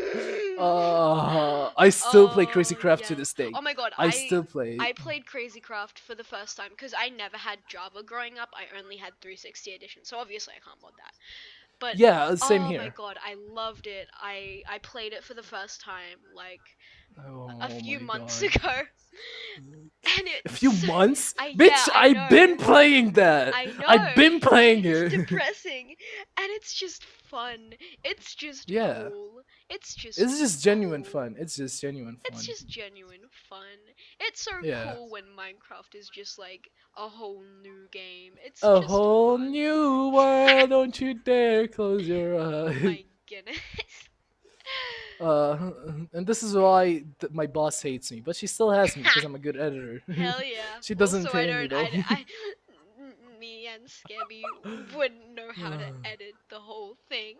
I still play Crazy Oh Craft to yes. this day. Oh my god, I I still play. I played Crazy Craft for the first time because I never had Java growing up. I only had 360 edition, so obviously I can't mod that. But Yeah, same oh my here. god, I loved it. I played it for the first time like a Oh few my months god. ago, and A few it's months? I yeah, Bitch, I I've know. been playing that. I I've know. been playing It's it. depressing and it's just fun. It's just Yeah. cool. It's just It's just genuine cool. fun. It's just genuine It's fun. just genuine fun. It's so Yeah. cool when Minecraft is just like a whole new game. It's A just whole fun. new world, don't you dare close your eyes. My goodness. Uh, and this is why my boss hates me, but she still has me because I'm a good editor. Hell yeah. She doesn't Also, I pay me don't. though. Me and Scabby wouldn't know how to edit the whole thing.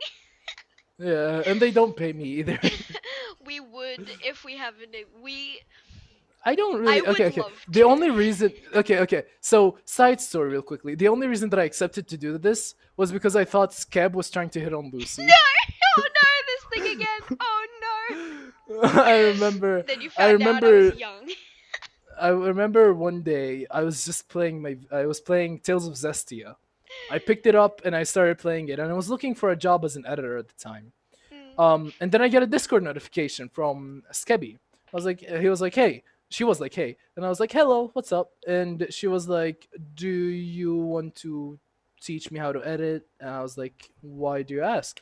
Yeah, and they don't pay me either. We would if we have a. We. I don't I really. Okay, would okay. love The to. only reason. Okay, okay. So, side story, real quickly. The only reason that I accepted to do this was because I thought Scab was trying to hit on Lucy. No! Oh no! This thing again! Oh no! I remember. Then you I found out I was remember. young. I remember one day I was just playing my. I was playing Tales of Zestia. I picked it up and I started playing it, and I was looking for a job as an editor at the time. Mm. And then I get a Discord notification from Skelie. He was like, hey. She was like, hey. And I was like, hello, what's up? And she was like, do you want to teach me how to edit? And I was like, why do you ask?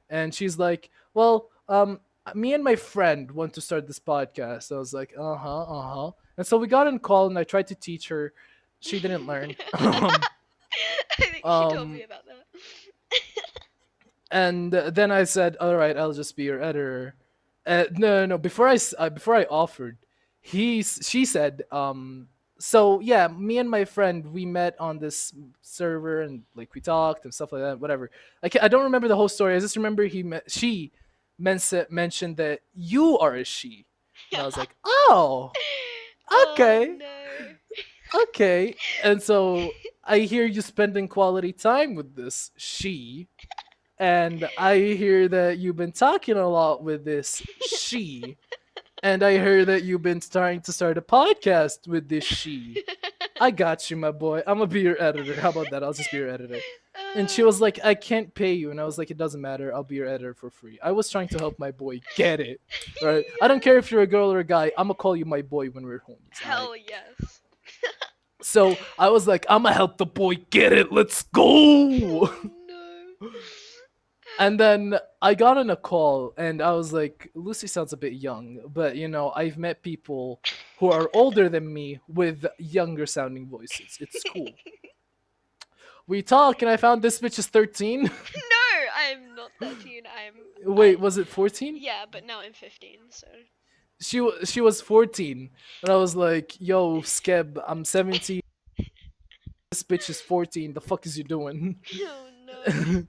And she's like, well, me and my friend want to start this podcast. I was like, uh huh. And so we got on call and I tried to teach her. She didn't learn. I think she told me um, about that. and then I said, "All right, I'll just be your editor." No, no, no. Before I offered, she said, So yeah, me and my friend, we met on this server and like we talked and stuff like that. Whatever. I don't remember the whole story. I just remember she mentioned that you are a she, and I was like, oh, Oh okay, no. okay. And so I hear you spending quality time with this she, and I hear that you've been talking a lot with this she, and I heard that you've been trying to start a podcast with this she. I got you, my boy. I'm gonna be your editor. How about that? I'll just be your editor. And she Uh, was like, I can't pay you. And I was like, it doesn't matter. I'll be your editor for free. I was trying to help my boy get it. Right? I don't care if you're a girl or a guy. I'm gonna call you my boy when we're homies. All right. Hell yes. So I was like, I'm gonna help the boy get it. Let's go. Oh no. And then I got on a call and I was like, Lucy sounds a bit young, but I've met people who are older than me with younger sounding voices. It's cool. We talk and I found this bitch is 13. No, I'm not 13. Wait, was it 14? Yeah, but now I'm 15, so. She was 14. And I was like, "Yo, Skeb, I'm 17. This bitch is 14. The fuck is you doing?" Oh no.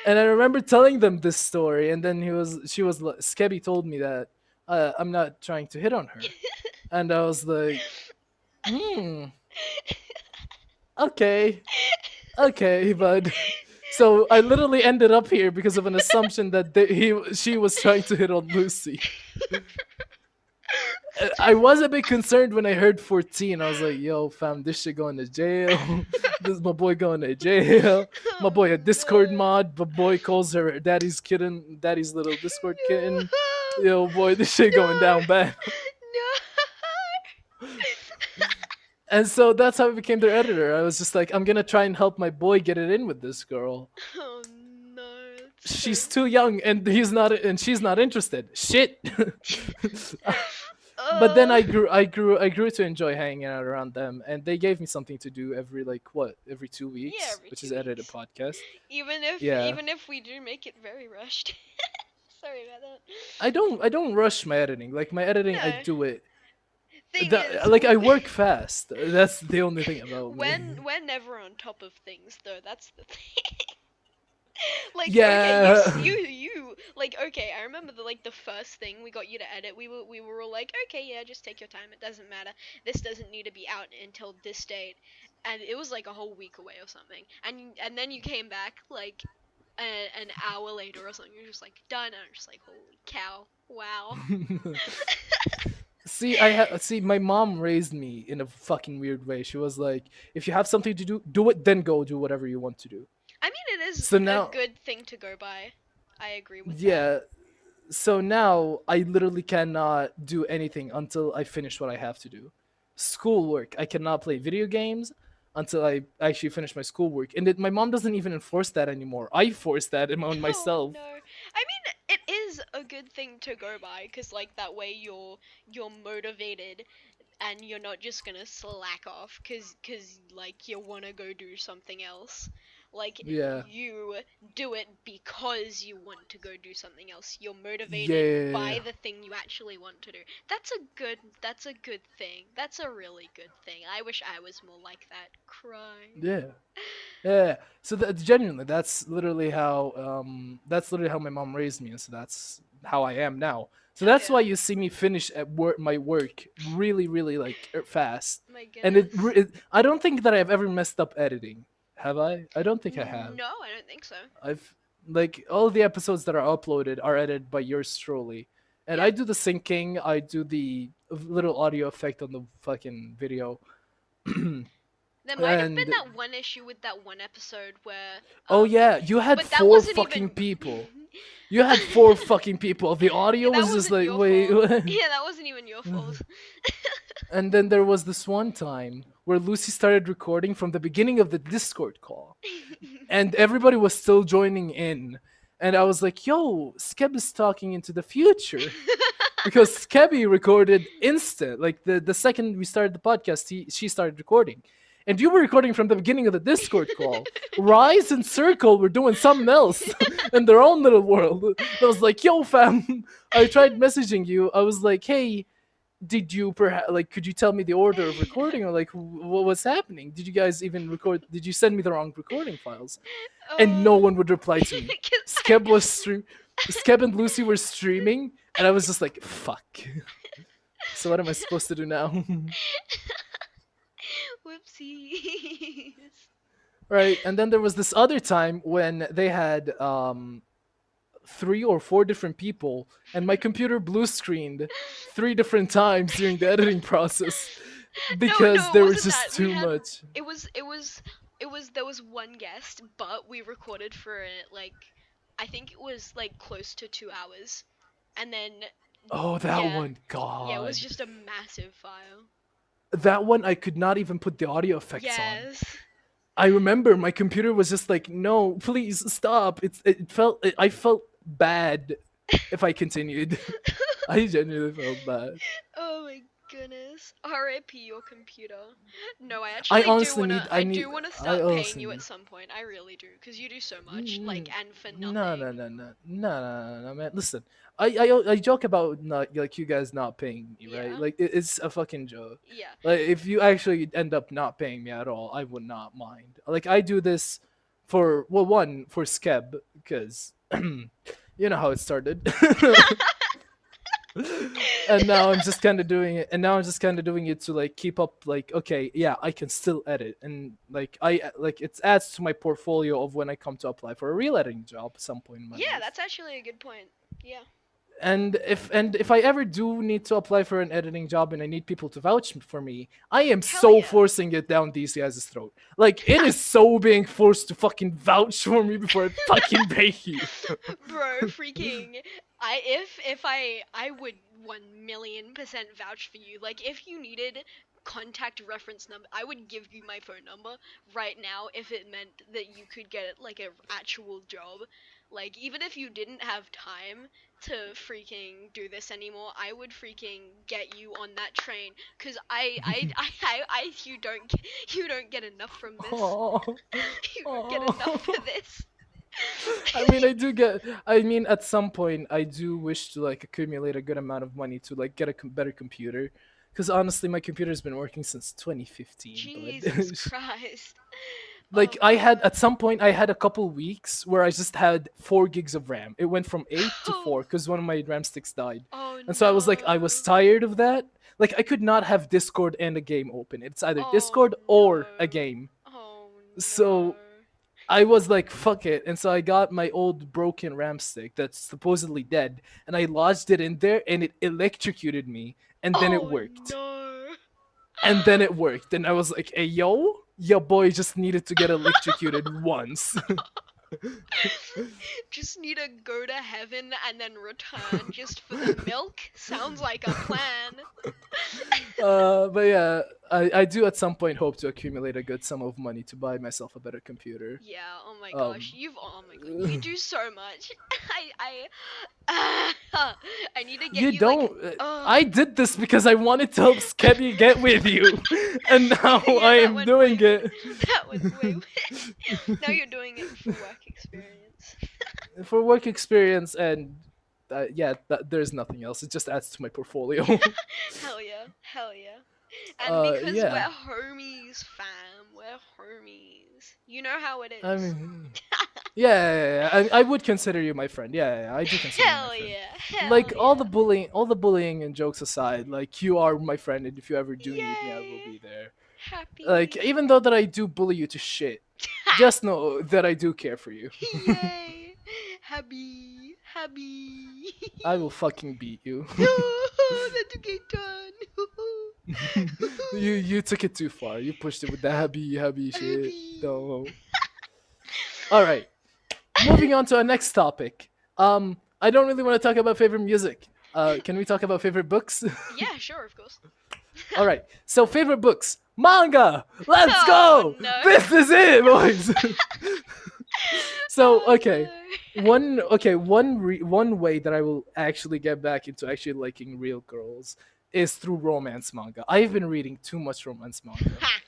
And I remember telling them this story, and then she was like, Skebby told me that I'm not trying to hit on her, and I was like, okay, okay, bud. So I literally ended up here because of an assumption that she was trying to hit on Lucy. I was a bit concerned when I heard 14. I was like, yo, fam, this shit going to jail. This is my boy going to jail. My Oh boy a Discord no. mod. My boy calls her daddy's kitten, daddy's little Discord kitten. No. Yo, boy, this shit going No. down bad. No. And so that's how I became their editor. I was just like, I'm gonna try and help my boy get it in with this girl. Oh no. That's so. She's too young, and she's not interested. Shit. But then Uh, I grew to enjoy hanging out around them, and they gave me something to do every like what every two yeah, weeks, every which is two edit a weeks. podcast. Even if Yeah, even if we do make it very rushed. Sorry about that. I don't rush my editing. Like my editing, I No. do it. Thing is, Like I work fast. That's the only thing about me. we're never on top of things though. That's the thing. Like okay, Yeah. like okay. I remember the first thing we got you to edit. We were all like, okay, yeah, just take your time. It doesn't matter. This doesn't need to be out until this date, and it was like a whole week away or something. And then you came back like an hour later or something. You're just like done. And I'm just like, holy cow, wow. See, my mom raised me in a fucking weird way. She was like, if you have something to do, do it, then go do whatever you want to do. I mean, it is So a now, good thing to go by. I agree with that. yeah, so now I literally cannot do anything until I finish what I have to do. Schoolwork, I cannot play video games until I actually finish my schoolwork. And my mom doesn't even enforce that anymore. I force that on Oh myself. no. I mean, it is a good thing to go by cuz like that way you're motivated and you're not just going to slack off cuz like you want to go do something else. Like Yeah. you do it because you want to go do something else. You're motivated by Yeah. the thing you actually want to do. That's a good thing. That's a really good thing. I wish I was more like that. Cry. Yeah. Yeah. So genuinely, that's literally how my mom raised me, and so that's how I am now. So Hell that's yeah. why you see me finish at work my work really, really like fast. My And goodness. I don't think that I've ever messed up editing. Have I? I don't think I have. No, I don't think so. I've like all the episodes that are uploaded are edited by yours truly, and Yeah. I do the syncing. I do the little audio effect on the fucking video, There might have been and that one issue with that one episode where oh yeah, you had but that four wasn't fucking even people. You had four fucking people. The audio Yeah, that was just wasn't like your wait. fault. What? Yeah, that wasn't even your fault. And then there was this one time where Lucy started recording from the beginning of the Discord call, and everybody was still joining in. And I was like, yo, Skeb is talking into the future. Because Skebby recorded instant. Like the second we started the podcast, she started recording. And you were recording from the beginning of the Discord call. Rise and Circle were doing something else in their own little world. I was like, yo, fam. I tried messaging you. I was like, hey, did you perhaps like could you tell me the order of recording, or like what was happening? Did you guys even record? Did you send me the wrong recording files? And uh, no one would reply to me. 'cause Skeb was stream. Skeb and Lucy were streaming, and I was just like, "Fuck." So what am I supposed to do now? whoopsies. Right, and then there was this other time when they had 3 or 4 different people, and my computer blue screened 3 different times during the editing process No, because no, it there was wasn't that. just We too had much. it was it was it was there was one guest, but we recorded for it like I think it was like close to 2 hours, and then Oh, that yeah, one, yeah, it was God. just a massive file. That one I could not even put the audio effects on. Yes. I remember my computer was just like, "No, please stop." I felt bad if I continued. I genuinely felt bad. Oh my goodness. R.I.P. your computer. No, I I actually do honestly wanna. need. I I need. do wanna I start paying honestly you at need. some point. I really do, cause you do so much, like, Mm, and for no, no, nothing. no, no, no, no, no, man. Listen, I joke about not like you guys not paying me, right? Yeah. Like it's a fucking joke. Yeah. Like if you actually end up not paying me at all, I would not mind. Like I do this for well, one for Skeb because you know how it started. And now I'm just kind of doing it, and now I'm just kind of doing it to like keep up, like, okay, yeah, I can still edit, and like like it adds to my portfolio of when I come to apply for a real editing job at some point in my Yeah, life. that's actually a good point. Yeah. And if I ever do need to apply for an editing job and I need people to vouch for me, I am Hell so yeah. forcing it down these guys' throat. Like it is so being forced to fucking vouch for me before I fucking pay you. Bro, freaking if I would 1,000,000% vouch for you. Like if you needed contact reference number, I would give you my phone number right now if it meant that you could get like a actual job. Like even if you didn't have time to freaking do this anymore, I would freaking get you on that train cuz you don't get enough from this. Oh, You don't get enough for oh. this. I mean, I do get. I mean, at some point, I do wish to like accumulate a good amount of money to like get a better computer, because honestly, my computer's been working since 2015. Jesus But Christ. like, Oh I my had at some point, I had a couple weeks where I just had 4 gigs of RAM. It went from 8 to 4 god. because one of my RAM sticks died, Oh and so I was like, I was no. tired of that. Like, I could not have Discord and a game open. It's either Oh Discord or a no. game. Oh So no. I was like, fuck it. And so I got my old broken RAM stick that's supposedly dead, and I lodged it in there, and it electrocuted me, and then it Oh worked. no. And then it worked. And I was like, hey, yo, your boy just needed to get electrocuted once. Just need to go to heaven and then return just for the milk? Sounds like a plan. But yeah, I do at some point hope to accumulate a good sum of money to buy myself a better computer. Yeah, oh my gosh. Um, Oh my god. You do so much. I need to get You you like don't. oh I did this because I wanted to help Skelie get with you, and now yeah, I that am went way doing it that went way now you're doing it for work experience. for work experience, and yeah, there's nothing else. It just adds to my portfolio. Hell yeah. Hell yeah. And because we're Yeah. homies, fam. We're homies. You know how it I is. mean, yeah. I would consider you my friend. Yeah, I do consider you my Hell friend. yeah. Hell Like yeah. all the bullying and jokes aside, like you are my friend, and if you ever do need me, I will Yay. be there. Like Happy. even though that I do bully you to shit, just know that I do care for you. Yay. Happy. Happy. I will fucking beat you. Oh, that's a good done. You took it too far. You pushed it with the happy shit. Happy. No. All right. Moving on to our next topic. I don't really want to talk about favorite music. Can we talk about favorite books? Yeah, sure, of course. All right. So favorite books, manga. Let's Oh go. no. This is it, boys. So Oh okay, no. one way that I will actually get back into actually liking real girls is through romance manga. I've been reading too much romance manga. Ha.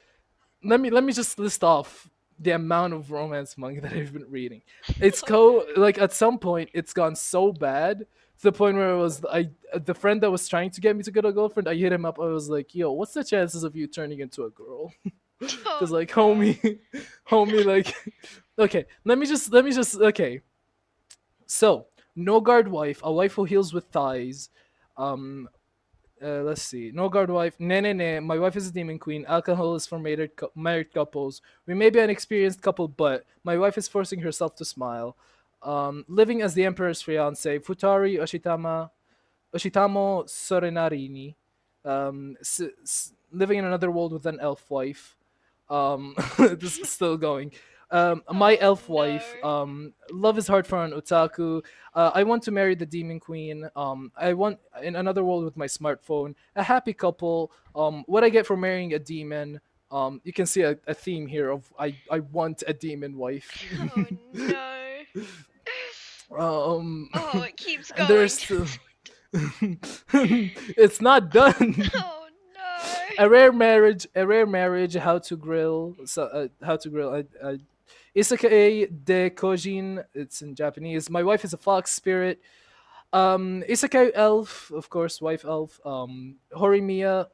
Let me just list off the amount of romance manga that I've been reading. It's Oh no. like at some point it's gone so bad to the point where it was the friend that was trying to get me to get a girlfriend. I hit him up. I was like, "Yo, what's the chances of you turning into a girl?" Oh Because like, no. homie, homie, like, okay, let me just, okay. So, no guard wife, a wife who heals with thighs. Um, let's see. No guard wife. Ne. My wife is a demon queen. Alcohol is for married couples. We may be an experienced couple, but my wife is forcing herself to smile. Living as the emperor's fiance. Futari Oshitamo Sorenarini. Living in another world with an elf wife. This is still going. My Oh elf no. wife. Love is hard for an otaku. I want to marry the demon queen. I want in another world with my smartphone. A happy couple. What I get for marrying a demon. You can see a theme here of I want a demon wife. Oh no. um, Oh, it keeps and there's going. still. It's not done. Oh no. A rare marriage, how to grill isekai de kojin, it's in Japanese. My wife is a fox spirit. Isekai elf, of course, wife elf. Horimiya,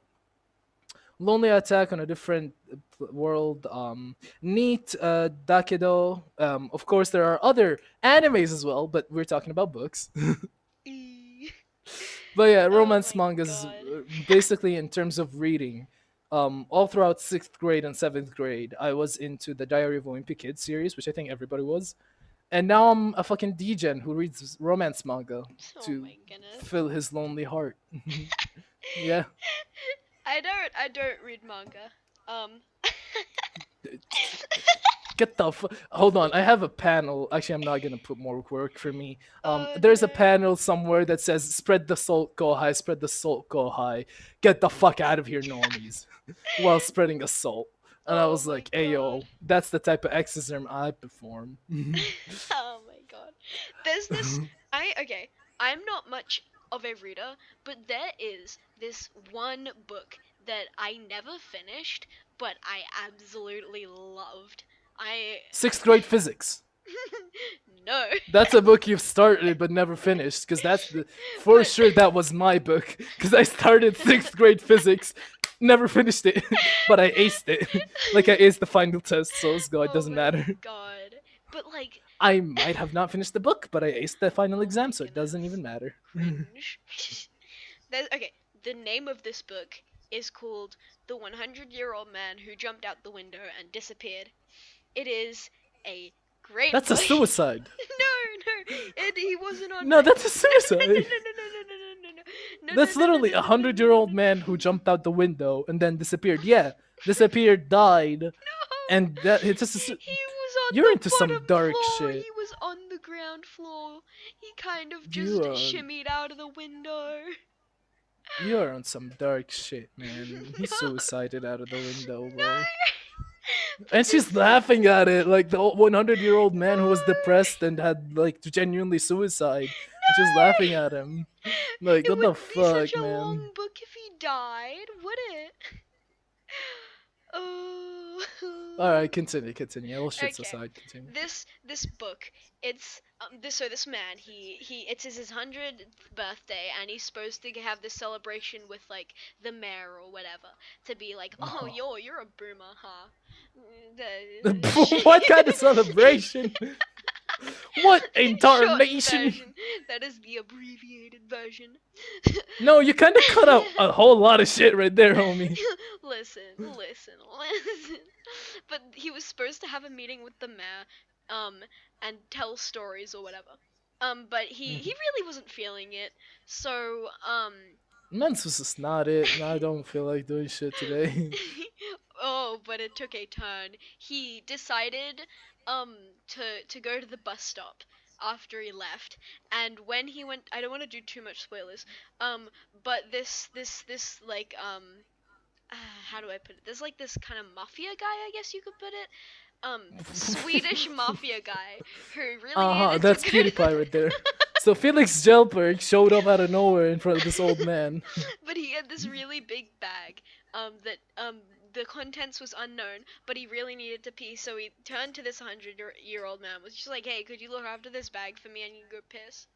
lonely attack on a different world. Neat, dakedo. Of course there are other animes as well, but we're talking about books. Eee. But yeah, Oh romance my mangas, god. basically in terms of reading, all throughout sixth grade and seventh grade, I was into the Diary of a Wimpy Kid series, which I think everybody was, and now I'm a fucking degen who reads romance manga Oh to my goodness. fill his lonely heart. Yeah. I don't read manga. Um Get the hold on. I have a panel. Actually, I'm not gonna put more work for me. Oh There's a no. panel somewhere that says "Spread the salt, go high. Spread the salt, go high. Get the fuck out of here, normies," while spreading assault. And I Oh was my like, "Hey god. yo, that's the type of exorcism I perform." Oh my god. There's this I okay, I'm not much of a reader, but there is this one book that I never finished, but I absolutely loved. I Sixth grade physics. no. That's a book you've started but never finished, because that's the for But sure that was my book. Because I started sixth grade physics, never finished it, but I aced it. Like I aced the final test, so it's good. It oh doesn't my matter. god. But like I might have not finished the book, but I aced the final oh my exam, so it doesn't goodness. even matter. Cringe. Okay, the name of this book is called The 100-Year-Old Man Who Jumped Out the Window and Disappeared. It is a great That's a book. suicide. He wasn't on. No, that's a No, suicide. no, no, no, no, no, no, no, no, no, That's no, no, literally no, a no, no, no, no, 100-year-old no. man who jumped out the window and then disappeared. Yeah, disappeared, died, No, and that it's just. he was on You're the into some bottom dark floor. shit. He was on the ground floor. He kind of You just are shimmied out of the window. You're on some dark shit, man. He No, suicided out of the window, no. bro. But And she's this, laughing at it like the 100-year-old man who was no, depressed and had like genuinely suicide. And she's no. laughing at him. Like, It what the wouldn't be such fuck, a man? long book if he died, would it? Oh. Alright, continue. All shits Okay. aside, continue. This book, it's this man, it's his 100th birthday, and he's supposed to have this celebration with like the mayor or whatever, to be like, oh, Oh. you're a boomer, huh? What kind of celebration? What Short incarnation? version. That is the abbreviated version. No, you kind of cut out a whole lot of shit right there, homie. listen. But he was supposed to have a meeting with the mayor, um, and tell stories or whatever. But he really wasn't feeling it. So, Men's was just not it, and I don't feel like doing shit today. oh, but it took a turn. He decided, um, to go to the bus stop after he left, and when he went, I don't want to do too much spoilers. But this like how do I put it? There's like this kind of mafia guy, I guess you could put it. Swedish mafia guy who really Uh huh. needed to That's go cutie to pie right there. So Felix Jelberg showed up out of nowhere in front of this old man. but he had this really big bag that the contents was unknown, but he really needed to pee, so he turned to this 100-year-old man, was just like, hey, could you look after this bag for me? I need to go piss.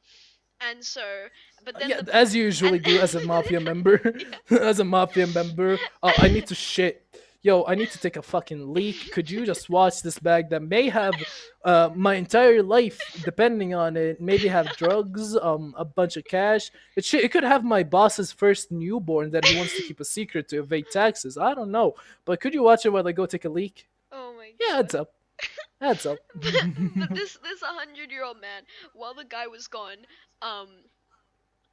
And so, but then Yeah, the as you and usually do as a mafia member. yeah. As a mafia member, I need to shit. Yo, I need to take a fucking leak. Could you just watch this bag that may have my entire life depending on it? Maybe have drugs, a bunch of cash. It could have my boss's first newborn that he wants to keep a secret to evade taxes. I don't know, but could you watch it while I go take a leak? Oh my Yeah, god. heads up, heads up. But this 100-year-old man, while the guy was gone, um,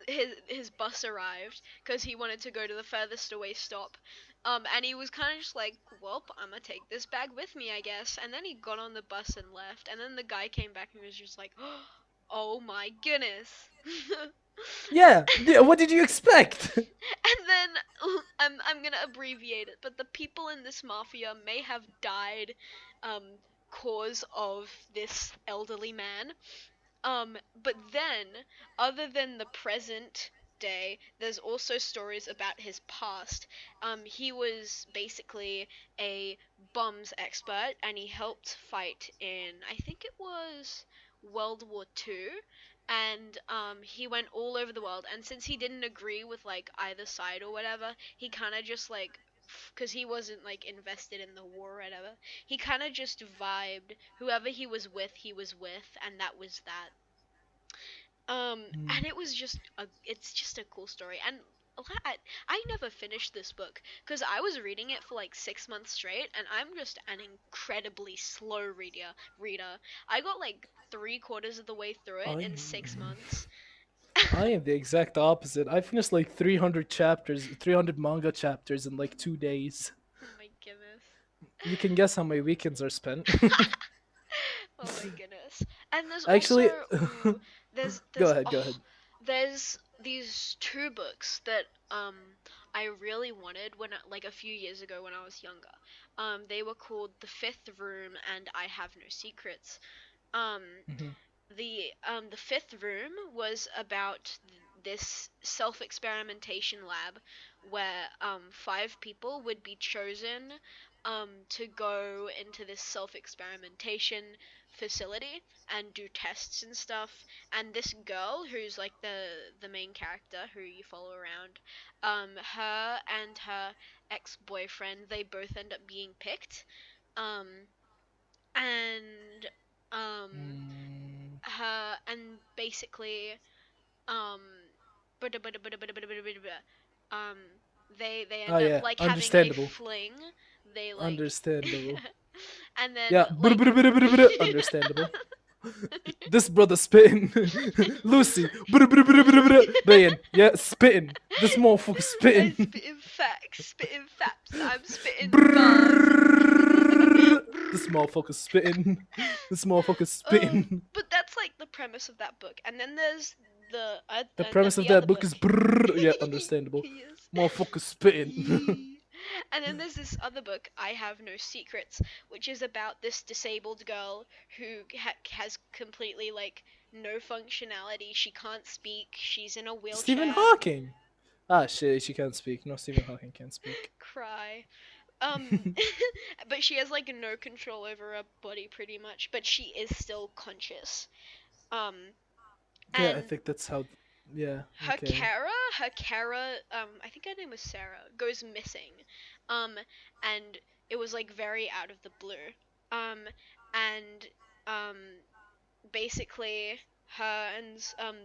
his bus arrived because he wanted to go to the furthest away stop. And he was kind of just like, well, I'm gonna take this bag with me, I guess. And then he got on the bus and left. And then the guy came back and was just like, oh my goodness. Yeah, yeah, what did you expect? And then I'm gonna abbreviate it, but the people in this mafia may have died, um, cause of this elderly man. But then, other than the present day, there's also stories about his past. He was basically a bombs expert, and he helped fight in, I think it was World War II. And he went all over the world. And since he didn't agree with like either side or whatever, he kind of just like, because he wasn't like invested in the war or whatever, he kind of just vibed. Whoever he was with, and that was that. And it was just it's just a cool story. And I, I never finished this book because I was reading it for like 6 months straight, and I'm just an incredibly slow Reader. I got like 3/4 of the way through it I in 6 months. I am the exact opposite. I finished like 300 chapters, 300 manga chapters in like 2 days. Oh my goodness. You can guess how my weekends are spent. Oh my goodness. And there's also Actually, ooh, go ahead, go ahead. there's these two books that I really wanted when like a few years ago when I was younger. They were called The Fifth Room and I Have No Secrets. Um Mhm, the fifth room was about this self-experimentation lab where five people would be chosen to go into this self-experimentation facility and do tests and stuff. And this girl, who's like the main character who you follow around, her and her ex-boyfriend, they both end up being picked. Um, and um mm, her and basically um um they oh end up yeah, like having a understandable, fling. They like understandable. and then Yeah, like understandable. This brother spitting. Lucy, Bayan, yeah, spitting. This motherfucker I spitting. spitting facts, spitting facts, I'm spitting bars. Brrrr. This motherfucker spitting. This motherfucker spitting. But that's like the premise of that book, and then there's The and then premise of the other that book book. is brrrr. Yeah, understandable. Yes. Motherfucker spitting. Yee. And then there's this other book, I Have No Secrets, which is about this disabled girl who has completely like no functionality. She can't speak. She's in a Stephen wheelchair. Hawking. Ah shit, she can't speak. No, Stephen Hawking can't speak. Cry. Um, but she has like no control over her body pretty much, but she is still conscious. Um, Yeah, I and think that's how. Yeah. her Okay. carer, I think her name was Sarah, goes missing. Um, and it was like very out of the blue. Um, and um, basically her and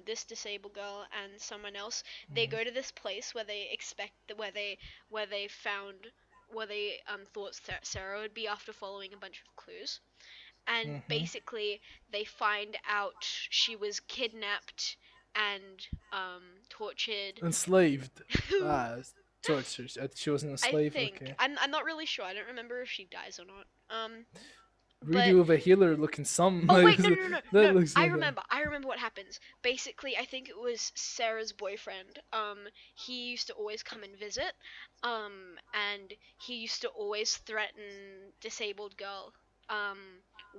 this disabled girl and someone else, they Mhm. go to this place where they expect where they found where they thought Sarah would be after following a bunch of clues. And Mhm. basically they find out she was kidnapped and tortured. Enslaved. Ah, tortured. She wasn't a I slave. think Okay. I'm not really sure. I don't remember if she dies or not. But Redo of a healer looking some. oh wait, no, no, no, no, That no. looks I like a. remember. I remember what happens. Basically, I think it was Sarah's boyfriend. He used to always come and visit. And he used to always threaten disabled girl.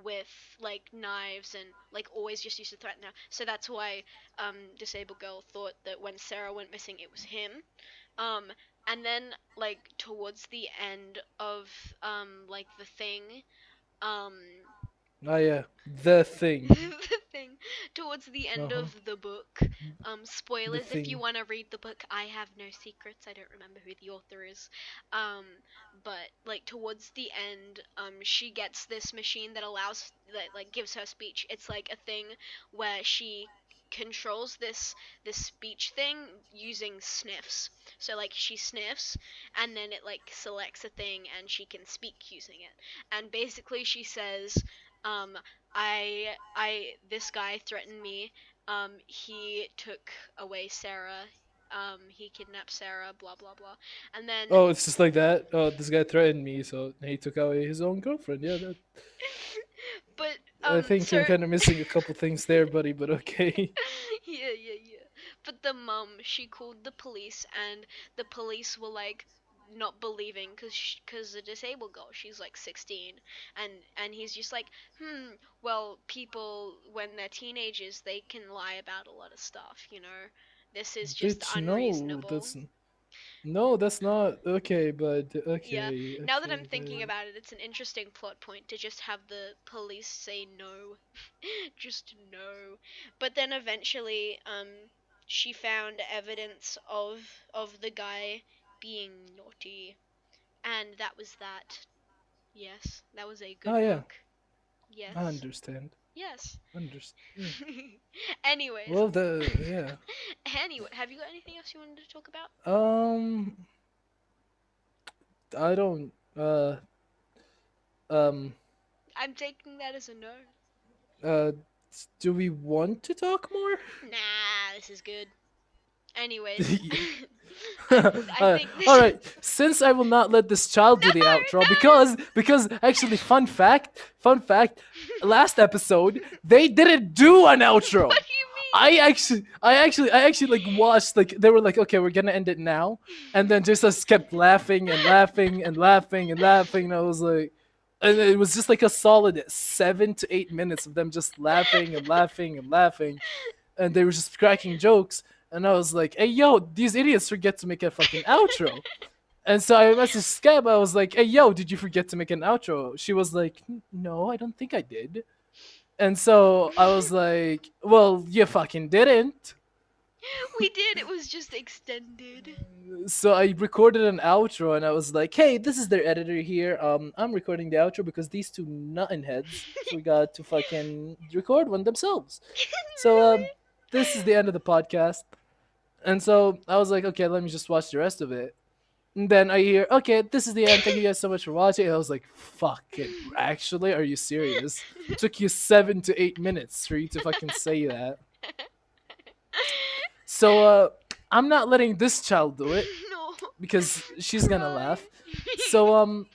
With like knives and like always just used to threaten her. So that's why disabled girl thought that when Sarah went missing, it was him. Um, and then like towards the end of like the thing, um Ah, yeah, the thing. The thing towards the Uh end huh. of the book. The Spoilers if you thing. want to read the book. I have no secrets. I don't remember who the author is. Um, but like towards the end, she gets this machine that allows that like gives her speech. It's like a thing where she controls this speech thing using sniffs. So like she sniffs and then it like selects a thing and she can speak using it. And basically she says um this guy threatened me. He took away Sarah. He kidnapped Sarah. Blah blah blah. And then, Oh, it's just like that. Oh, this guy threatened me, so he took away his own girlfriend. Yeah, that. but I think so I'm kind of missing a couple things there, buddy. But okay. yeah yeah yeah. But the mum, she called the police, and the police were like not believing because the disabled girl, she's like 16, and he's just like, well, people when they're teenagers they can lie about a lot of stuff, you know. This is just Bitch, no, unreasonable. that's no, that's not okay. But Yeah, okay, now that I'm okay, thinking about it, it's an interesting plot point to just have the police say no. Just no. But then eventually, she found evidence of the guy being naughty, and that was that. Yes, that was a oh good yeah, book. I Yes. understand. Yes. Understand. Yeah. Anyways. Well, the yeah. Anyway, have you got anything else you wanted to talk about? Um, I don't. Um. I'm taking that as a no. Uh. Do we want to talk more? Nah, this is good. Anyways, I uh, think all this. right. Since I will not let this child do the outro, because actually, fun fact, last episode they didn't do an outro. What do you mean? I actually like watched like they were like, okay, we're gonna end it now, and then just us kept laughing and laughing and laughing and laughing, and I was like, and it was just like a solid 7 to 8 minutes of them just laughing and laughing and laughing, and they were just cracking jokes, and I was like, hey yo, these idiots forget to make a fucking outro. And so I messaged Scab. I was like, hey yo, did you forget to make an outro? She was like, no, I don't think I did. And so I was like, well, you fucking didn't. We did. It was just extended. So I recorded an outro and I was like, hey, this is their editor here. I'm recording the outro because these two nuttin heads forgot to fucking record one themselves. So Really? this is the end of the podcast. And so I was like, okay, let me just watch the rest of it. And then I hear, okay, this is the end. Thank you guys so much for watching. And I was like, fucking, actually, are you serious? Took you 7 to 8 minutes for you to fucking say that. So I'm not letting this child do it No. because she's gonna Cry. laugh. So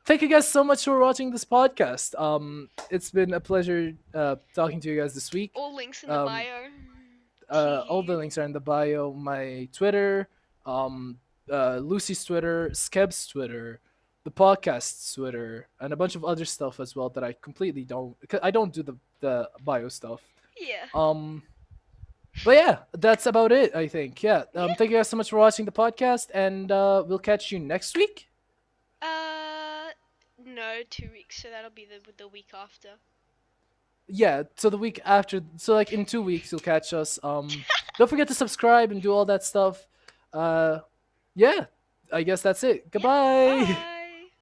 thank you guys so much for watching this podcast. It's been a pleasure talking to you guys this week. All links in the Um, bio. all the Teehee. links are in the bio. My Twitter, um, Lucy's Twitter, Skeb's Twitter, the podcast's Twitter, and a bunch of other stuff as well that I completely don't. I don't do the bio stuff. Yeah. Um, but yeah, that's about it. I think. Yeah. Yeah. Thank you guys so much for watching the podcast, and we'll catch you next week. Uh, no, 2 weeks. So that'll be the week after. Yeah. So the week after. So like in 2 weeks, you'll catch us. Don't forget to subscribe and do all that stuff. Uh, yeah. I guess that's it. Yeah. Goodbye. Bye.